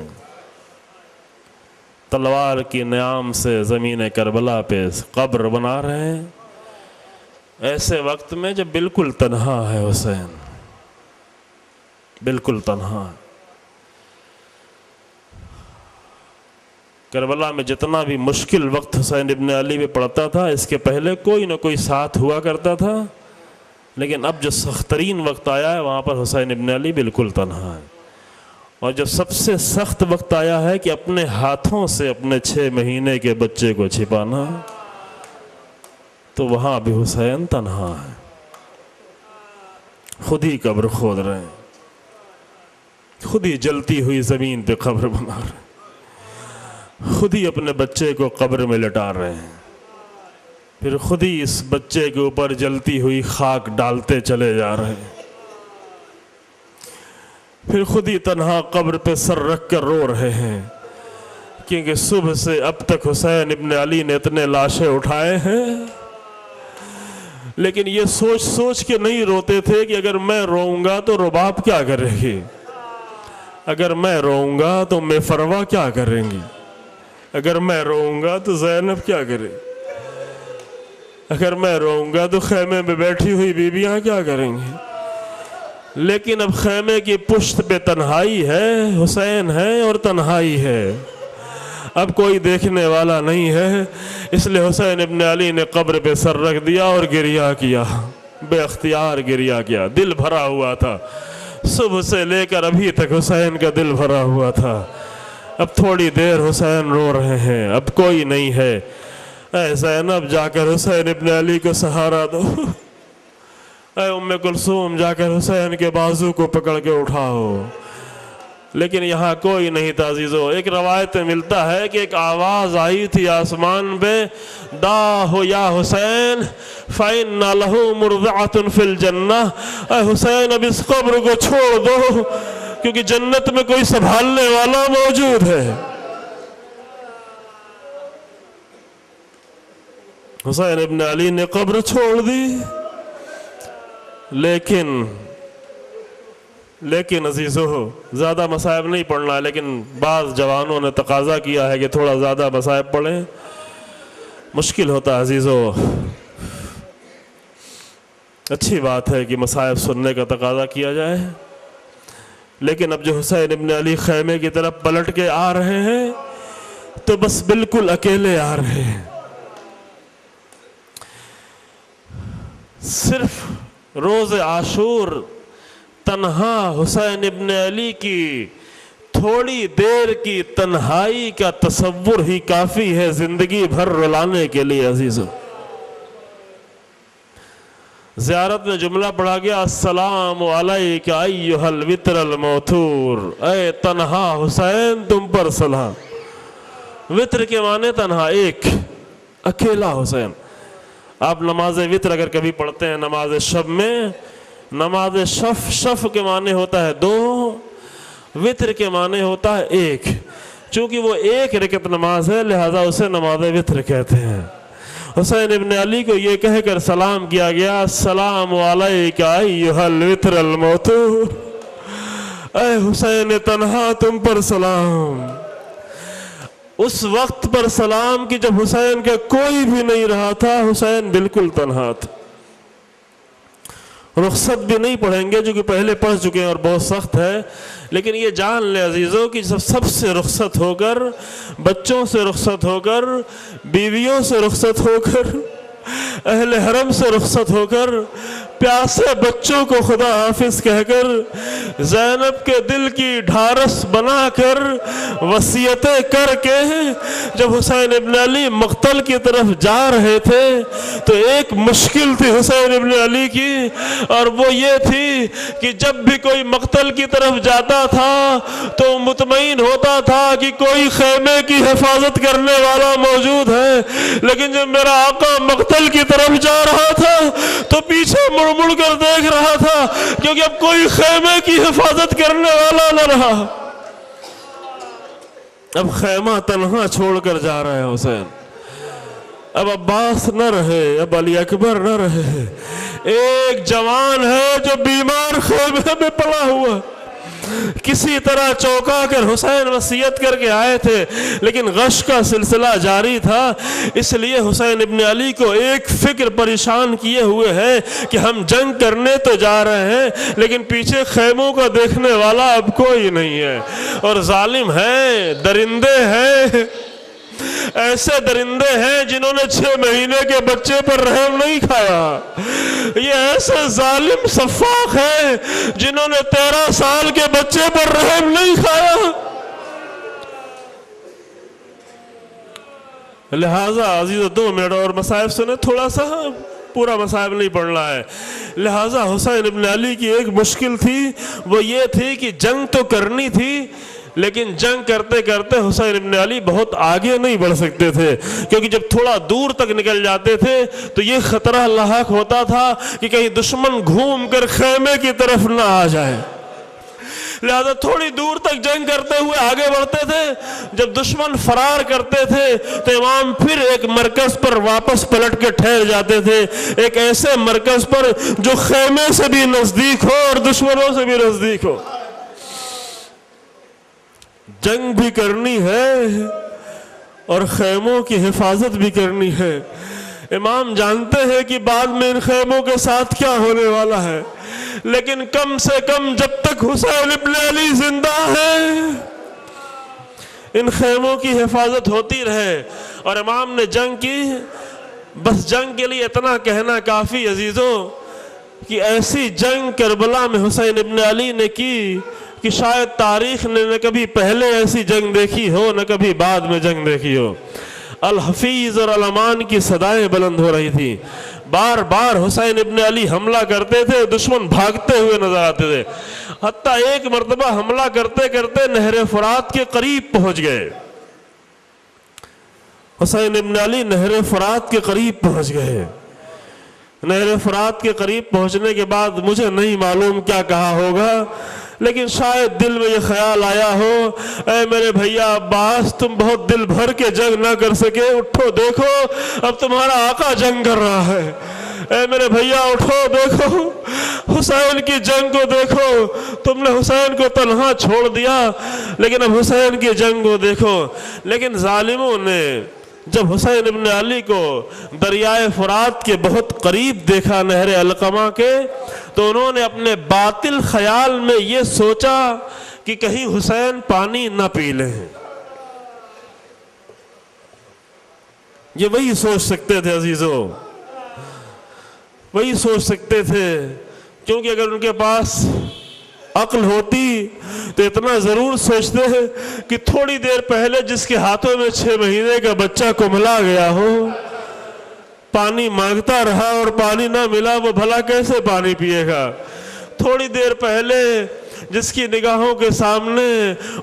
تلوار کی نیام سے زمین کربلا پہ قبر بنا رہے ہیں، ایسے وقت میں جب بالکل تنہا ہے حسین، بالکل تنہا ہے۔ کربلا میں جتنا بھی مشکل وقت حسین ابن علی پہ پڑتا تھا، اس کے پہلے کوئی نہ کوئی ساتھ ہوا کرتا تھا، لیکن اب جو سخت ترین وقت آیا ہے وہاں پر حسین ابن علی بالکل تنہا ہے۔ اور جب سب سے سخت وقت آیا ہے کہ اپنے ہاتھوں سے اپنے 6 مہینے کے بچے کو چھپانا، تو وہاں بھی حسین تنہا ہے، خود ہی قبر کھود رہے ہیں، خود ہی جلتی ہوئی زمین پہ قبر بنا رہے ہیں، خود ہی اپنے بچے کو قبر میں لٹا رہے ہیں، پھر خود ہی اس بچے کے اوپر جلتی ہوئی خاک ڈالتے چلے جا رہے ہیں، پھر خود ہی تنہا قبر پہ سر رکھ کر رو رہے ہیں، کیونکہ صبح سے اب تک حسین ابن علی نے اتنے لاشیں اٹھائے ہیں، لیکن یہ سوچ سوچ کے نہیں روتے تھے کہ اگر میں روؤں گا تو رباب کیا کرے گی، اگر میں روؤں گا تو میں فروا کیا کریں گی، اگر میں روؤں گا تو زینب کیا کرے، اگر میں روؤں گا تو خیمے میں بیٹھی ہوئی بیویاں کیا کریں گی۔ لیکن اب خیمے کی پشت پہ تنہائی ہے، حسین ہے اور تنہائی ہے، اب کوئی دیکھنے والا نہیں ہے، اس لیے حسین ابن علی نے قبر پہ سر رکھ دیا اور گریہ کیا، بے اختیار گریہ کیا، دل بھرا ہوا تھا، صبح سے لے کر ابھی تک حسین کا دل بھرا ہوا تھا۔ اب تھوڑی دیر حسین رو رہے ہیں، اب کوئی نہیں ہے، اے زینب جا کر حسین ابن علی کو سہارا دو، اے ام کلثوم جا کر حسین کے بازو کو پکڑ کے اٹھاؤ، لیکن یہاں کوئی نہیں تھا عزیزو۔ ایک روایت میں ملتا ہے کہ ایک آواز آئی تھی آسمان پہ، داہو یا حسین فَإِنَّ لَهُ مُرْضِعَةٌ فِي الْجَنَّةِ، اے حسین اب اس قبر کو چھوڑ دو کیونکہ جنت میں کوئی سنبھالنے والا موجود ہے۔ حسین ابن علی نے قبر چھوڑ دی، لیکن عزیزو زیادہ مصائب نہیں پڑھنا، لیکن بعض جوانوں نے تقاضا کیا ہے کہ تھوڑا زیادہ مصائب پڑھیں، مشکل ہوتا ہے عزیزو۔ اچھی بات ہے کہ مصائب سننے کا تقاضا کیا جائے، لیکن اب جو حسین ابن علی خیمے کی طرف پلٹ کے آ رہے ہیں تو بس بالکل اکیلے آ رہے ہیں، صرف روز عاشور تنہا حسین ابن علی کی تھوڑی دیر کی تنہائی کا تصور ہی کافی ہے زندگی بھر رلانے کے لیے عزیزو۔ زیارت میں جملہ پڑھا گیا، السلام علیک ایھا الوتر الموتور، اے تنہا حسین تم پر سلام۔ وتر کے معنی تنہا، ایک اکیلا حسین۔ آپ نماز وتر اگر کبھی پڑھتے ہیں نماز شب میں، نماز شف، شف کے معنی ہوتا ہے 2، وتر کے معنی ہوتا ہے 1۔ چونکہ وہ 1 رکعت نماز ہے لہذا اسے نماز وتر کہتے ہیں۔ حسین ابن علی کو یہ کہہ کر سلام کیا گیا، السلام علیک ایھا الوتر الموتور، اے حسین تنہا تم پر سلام۔ اس وقت پر سلام کہ جب حسین کا کوئی بھی نہیں رہا تھا، حسین بالکل تنہا تھا۔ رخصت بھی نہیں پڑھیں گے جو کہ پہلے پڑھ چکے ہیں اور بہت سخت ہے، لیکن یہ جان لے عزیزوں کہ سب سے رخصت ہو کر، بچوں سے رخصت ہو کر، بیویوں سے رخصت ہو کر، اہل حرم سے رخصت ہو کر، پیاسے بچوں کو خدا حافظ کہہ کر، زینب کے دل کی ڈھارس بنا کر، وصیتیں کر کے جب حسین ابن علی مقتل کی طرف جا رہے تھے تو ایک مشکل تھی حسین ابن علی کی، اور وہ یہ تھی کہ جب بھی کوئی مقتل کی طرف جاتا تھا تو مطمئن ہوتا تھا کہ کوئی خیمے کی حفاظت کرنے والا موجود ہے، لیکن جب میرا آقا مقتل کی طرف جا رہا تھا تو پیچھے مڑ کر دیکھ رہا تھا، کیونکہ اب کوئی خیمے کی حفاظت کرنے والا نہ رہا۔ اب خیمہ تنہا چھوڑ کر جا رہا ہے حسین، اب عباس نہ رہے، اب علی اکبر نہ رہے، ایک جوان ہے جو بیمار خیمے میں پڑا ہوا۔ کسی طرح چوکا کر حسین وصیت کر کے آئے تھے، لیکن غش کا سلسلہ جاری تھا، اس لیے حسین ابن علی کو ایک فکر پریشان کیے ہوئے ہے کہ ہم جنگ کرنے تو جا رہے ہیں لیکن پیچھے خیموں کا دیکھنے والا اب کوئی نہیں ہے، اور ظالم ہیں، درندے ہیں، ایسے درندے ہیں جنہوں نے 6 مہینے کے بچے پر رحم نہیں کھایا، یہ ایسے ظالم سفاق ہیں جنہوں نے 13 سال کے بچے پر رحم نہیں کھایا۔ لہٰذا عزیزو 2 منٹ اور مصائب سنیں، تھوڑا سا پورا مصائب نہیں پڑھنا ہے۔ لہٰذا حسین ابن علی کی ایک مشکل تھی، وہ یہ تھی کہ جنگ تو کرنی تھی لیکن جنگ کرتے کرتے حسین ابن علی بہت آگے نہیں بڑھ سکتے تھے، کیونکہ جب تھوڑا دور تک نکل جاتے تھے تو یہ خطرہ لاحق ہوتا تھا کہ کہیں دشمن گھوم کر خیمے کی طرف نہ آ جائے، لہذا تھوڑی دور تک جنگ کرتے ہوئے آگے بڑھتے تھے۔ جب دشمن فرار کرتے تھے تو امام پھر ایک مرکز پر واپس پلٹ کے ٹھہر جاتے تھے، ایک ایسے مرکز پر جو خیمے سے بھی نزدیک ہو اور دشمنوں سے بھی نزدیک ہو۔ جنگ بھی کرنی ہے اور خیموں کی حفاظت بھی کرنی ہے۔ امام جانتے ہیں کہ بعد میں ان خیموں کے ساتھ کیا ہونے والا ہے، لیکن کم سے کم جب تک حسین ابن علی زندہ ہے ان خیموں کی حفاظت ہوتی رہے۔ اور امام نے جنگ کی، بس جنگ کے لیے اتنا کہنا کافی عزیزوں کہ ایسی جنگ کربلا میں حسین ابن علی نے کی کہ شاید تاریخ نے نہ کبھی پہلے ایسی جنگ دیکھی ہو نہ کبھی بعد میں جنگ دیکھی ہو۔ الحفیظ اور الامان کی صدائیں بلند ہو رہی تھی، بار بار حسین ابن علی حملہ کرتے تھے، دشمن بھاگتے ہوئے نظر آتے تھے، حتیٰ ایک مرتبہ حملہ کرتے کرتے نہر فرات کے قریب پہنچ گئے۔ حسین ابن علی نہر فرات کے قریب پہنچ گئے۔ نہر فرات کے قریب پہنچنے کے بعد مجھے نہیں معلوم کیا کہا ہوگا، لیکن شاید دل میں یہ خیال آیا ہو، اے میرے بھیا عباس تم بہت دل بھر کے جنگ نہ کر سکے، اٹھو دیکھو اب تمہارا آقا جنگ کر رہا ہے، اے میرے بھیا اٹھو دیکھو حسین کی جنگ کو دیکھو، تم نے حسین کو تنہا چھوڑ دیا لیکن اب حسین کی جنگ کو دیکھو۔ لیکن ظالموں نے جب حسین ابن علی کو دریائے فرات کے بہت قریب دیکھا نہر علقمہ کے، تو انہوں نے اپنے باطل خیال میں یہ سوچا کہ کہیں حسین پانی نہ پی لیں۔ یہ وہی سوچ سکتے تھے عزیزو، وہی سوچ سکتے تھے، کیونکہ اگر ان کے پاس عقل ہوتی تو اتنا ضرور سوچتے ہیں کہ تھوڑی دیر پہلے جس کے ہاتھوں میں 6 مہینے کا بچہ کملا گیا ہو، پانی مانگتا رہا اور پانی نہ ملا، وہ بھلا کیسے پانی پیے گا۔ تھوڑی دیر پہلے جس کی نگاہوں کے سامنے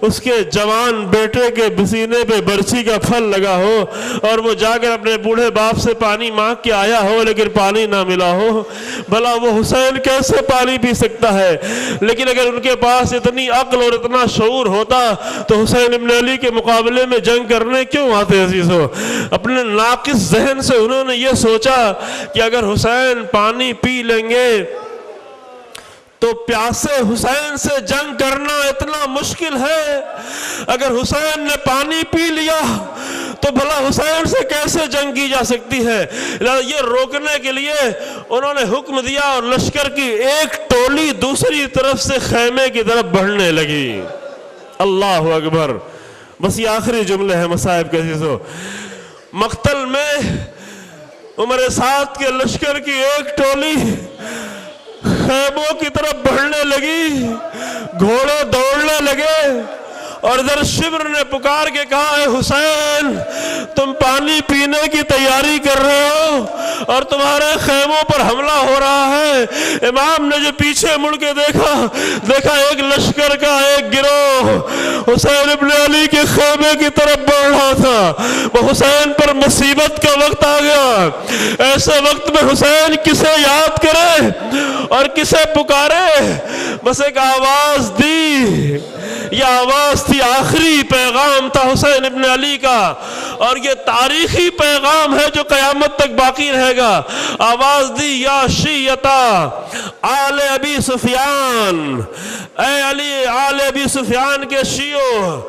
اس کے جوان بیٹے کے سینے پہ برچھی کا پھل لگا ہو اور وہ جا کر اپنے بوڑھے باپ سے پانی مانگ کے آیا ہو لیکن پانی نہ ملا ہو، بھلا وہ حسین کیسے پانی پی سکتا ہے؟ لیکن اگر ان کے پاس اتنی عقل اور اتنا شعور ہوتا تو حسین ابن علی کے مقابلے میں جنگ کرنے کیوں آتے عزیزو؟ اپنے ناقص ذہن سے انہوں نے یہ سوچا کہ اگر حسین پانی پی لیں گے تو پیاسے حسین سے جنگ کرنا اتنا مشکل ہے، اگر حسین نے پانی پی لیا تو بھلا حسین سے کیسے جنگ کی جا سکتی ہے؟ یہ روکنے کے لیے انہوں نے حکم دیا اور لشکر کی ایک ٹولی دوسری طرف سے خیمے کی طرف بڑھنے لگی۔ اللہ اکبر۔ بس یہ آخری جملے ہیں مصائب کے عزیزو۔ مقتل میں عمر سعد کے لشکر کی ایک ٹولی خیموں کی طرف بڑھنے لگی، گھوڑے دوڑنے لگے اور ادھر شبر نے پکار کے کہا، اے حسین تم پانی پینے کی تیاری کر رہے ہو اور تمہارے خیموں پر حملہ ہو رہا ہے۔ امام نے جو پیچھے مڑ کے دیکھا ایک لشکر کا ایک گروہ حسین ابن علی کے خیمے کی طرف بڑھ رہا تھا۔ وہ حسین پر مصیبت کا وقت آ گیا۔ ایسے وقت میں حسین کسے یاد کرے اور کسے پکارے؟ بس ایک آواز دی، یہ آواز تھی، آخری پیغام تھا حسین ابن علی کا اور یہ تاریخی پیغام ہے جو قیامت تک باقی رہے گا۔ آواز دی، یا شیعتا آل ابی سفیان، اے علی آل ابی سفیان کے شیعو،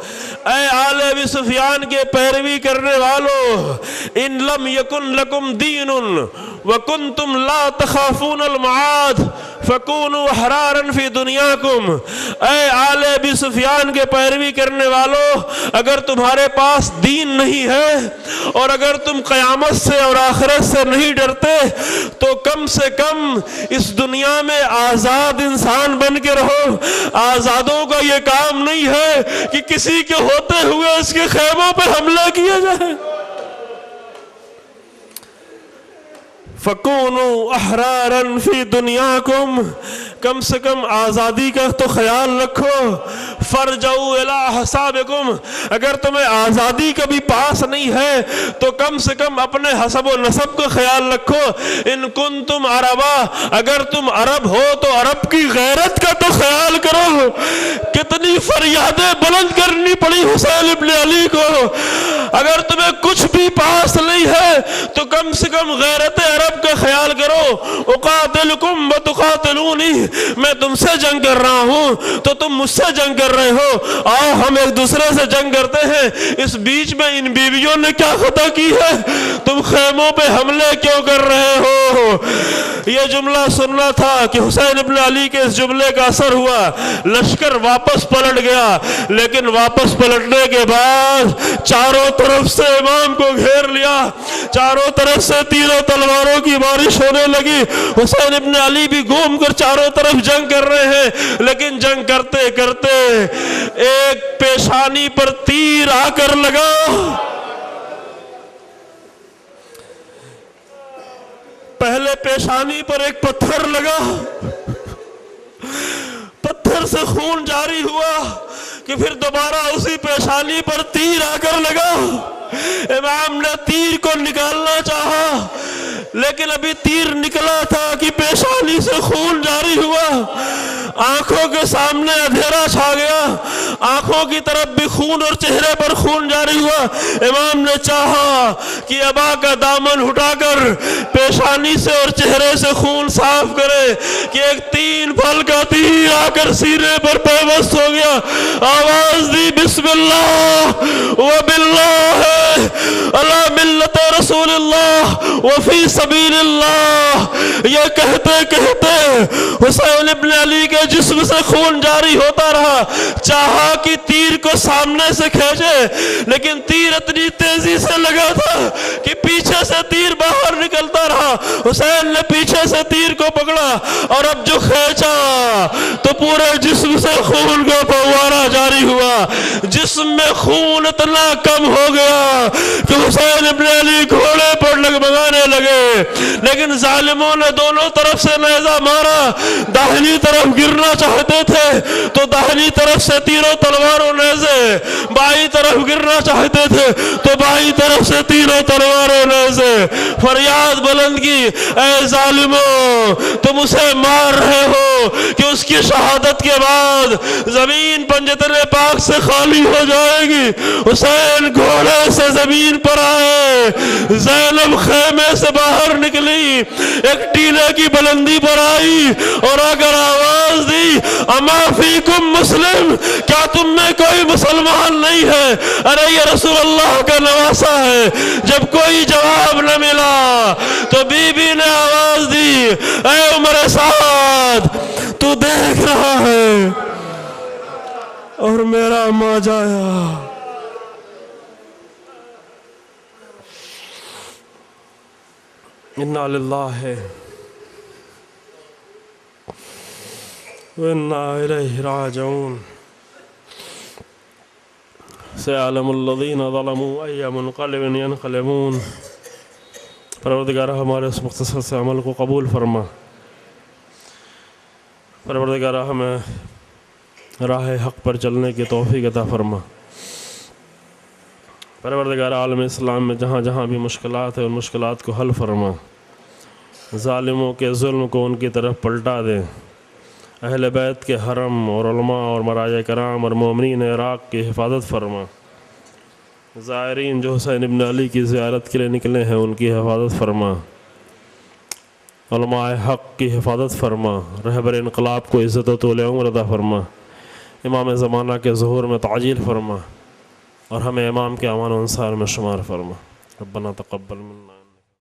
اے آل ابی سفیان کے پیروی کرنے والو، ان لم یکن لکم دین وکنتم لا تخافون المعاد فکونوا احرارا فی دنیاکم۔ اے آل ابی سفیان کے پیروی کرنے والو، اگر تمہارے پاس دین نہیں ہے اور اگر تم قیامت سے اور آخرت سے نہیں ڈرتے تو کم سے کم اس دنیا میں آزاد انسان بن کے رہو۔ آزادوں کا یہ کام نہیں ہے کہ کسی کے ہوتے ہوئے اس کے خیموں پر حملہ کیا جائے۔ فَكُونُوا أَحْرَارًا فِي دُنْيَاكُمْ، کم سے کم آزادی کا تو خیال رکھو۔ فَارْجَعُوا إِلَىٰ حَسَابِكُمْ، اگر تمہیں آزادی کبھی پاس نہیں ہے تو کم سے کم اپنے حسب و نسب کا خیال رکھو۔ إِن كُنتُمْ عَرَبًا، اگر تم عرب ہو تو عرب کی غیرت کا تو خیال کرو۔ کتنی فریادیں بلند کرنی پڑی حسین ابن علی کو۔ اگر تمہیں کچھ بھی پاس نہیں ہے تو کم سے کم غیرت عرب کا خیال کرو۔ اقاتلکم وتقاتلونی، میں تم سے جنگ کر رہا ہوں تو تم مجھ سے جنگ کر رہے ہو، آؤ ہم ایک دوسرے سے جنگ کرتے ہیں۔ اس بیچ میں ان بیویوں نے کیا خطا کی ہے؟ تم خیموں پہ حملے کیوں کر رہے ہو؟ یہ جملہ سننا تھا کہ حسین ابن علی کے اس جملے کا اثر ہوا، لشکر واپس پلٹ گیا، لیکن واپس پلٹنے کے بعد چاروں طرف سے امام کو گھیر لیا، چاروں طرف سے تیروں تلواروں کی بارش ہونے لگی۔ حسین ابن علی بھی گھوم کر چاروں طرف جنگ کر رہے ہیں، لیکن جنگ کرتے کرتے ایک پیشانی پر تیر آ کر لگا۔ پہلے پیشانی پر ایک پتھر لگا، پتھر سے خون جاری ہوا کہ پھر دوبارہ اسی پیشانی پر تیر آ کر لگا۔ امام نے تیر کو نکالنا چاہا لیکن ابھی تیر نکلا تھا کہ پیشانی سے خون جاری ہوا۔ آنکھوں کے سامنے اندھیرا چھا گیا، آنکھوں کی طرف بھی خون اور چہرے پر خون جاری ہوا۔ امام نے چاہا کہ ابا کا دامن اٹھا کر پیشانی سے اور چہرے سے خون صاف کرے کہ ایک 3 پھل کا تیر آ کر سینے پر پیوست ہو گیا۔ آواز دی، بسم اللہ وباللہ علی ملت رسول اللہ وفی سبیل اللہ۔ یہ کہتے کہتے حسین ابن علی کے جسم سے خون جاری ہوتا رہا، چاہا کہ تیر کو سامنے سے کھینچے، لیکن تیر اتنی تیزی سے لگا تھا کہ پیچھے سے تیر باہر نکلتا رہا۔ حسین نے پیچھے سے تیر کو پکڑا اور اب جو کھینچا تو پورے جسم سے خون کا فوارہ جاری ہوا، جسم میں خون اتنا کم ہو گیا کہ حسین ابن علی گھوڑے پر بگانے لگے، لیکن ظالموں نے دونوں طرف سے نیزہ مارا۔ داہنی طرف گرنا چاہتے تھے تو داہنی طرف سے تیروں تلواروں نیزے، بائیں طرف گرنا چاہتے تھے تو بائیں طرف سے تیروں تلواروں نیزے۔ فریاد بلند کی، اے ظالموں تم اسے مار رہے ہو کہ اس کی شہادت کے بعد زمین پنجتن پاک سے خالی ہو جائے گی۔ حسین گھوڑے سے زمین پر آئے، زینب خیمے سے باہر نکلی، ایک ٹیلے کی بلندی پر آئی اور اگر آواز دی، اما فیکم مسلم، کیا تم میں کوئی مسلمان نہیں ہے؟ ارے یہ رسول اللہ کا نواسا ہے۔ جب کوئی جواب نہ ملا تو بی بی نے آواز دی، اے عمر سعد تو دیکھ رہا ہے اور میرا ماں جایا۔ انا للہ وانا الیہ راجعون۔ سیعلم الذین ظلموا ای منقلب ینقلبون۔ پروردگارہ ہمارے اس مختصر سے عمل کو قبول فرما۔ پروردگارہ ہمیں راہ حق پر چلنے کی توفیق عطا فرما۔ پروردگارہ عالم اسلام میں جہاں جہاں بھی مشکلات ہیں ان مشکلات کو حل فرما، ظالموں کے ظلم کو ان کی طرف پلٹا دے، اہل بیت کے حرم اور علماء اور مراجع کرام اور مومنین عراق کی حفاظت فرما۔ زائرین جو حسین ابن علی کی زیارت کے لیے نکلے ہیں ان کی حفاظت فرما، علماء حق کی حفاظت فرما، رہبر انقلاب کو عزت و طول عمر عطا فرما، امام زمانہ کے ظہور میں تعجیل فرما اور ہمیں امام کے امان و انصار میں شمار فرما۔ ربنا تقبل منا۔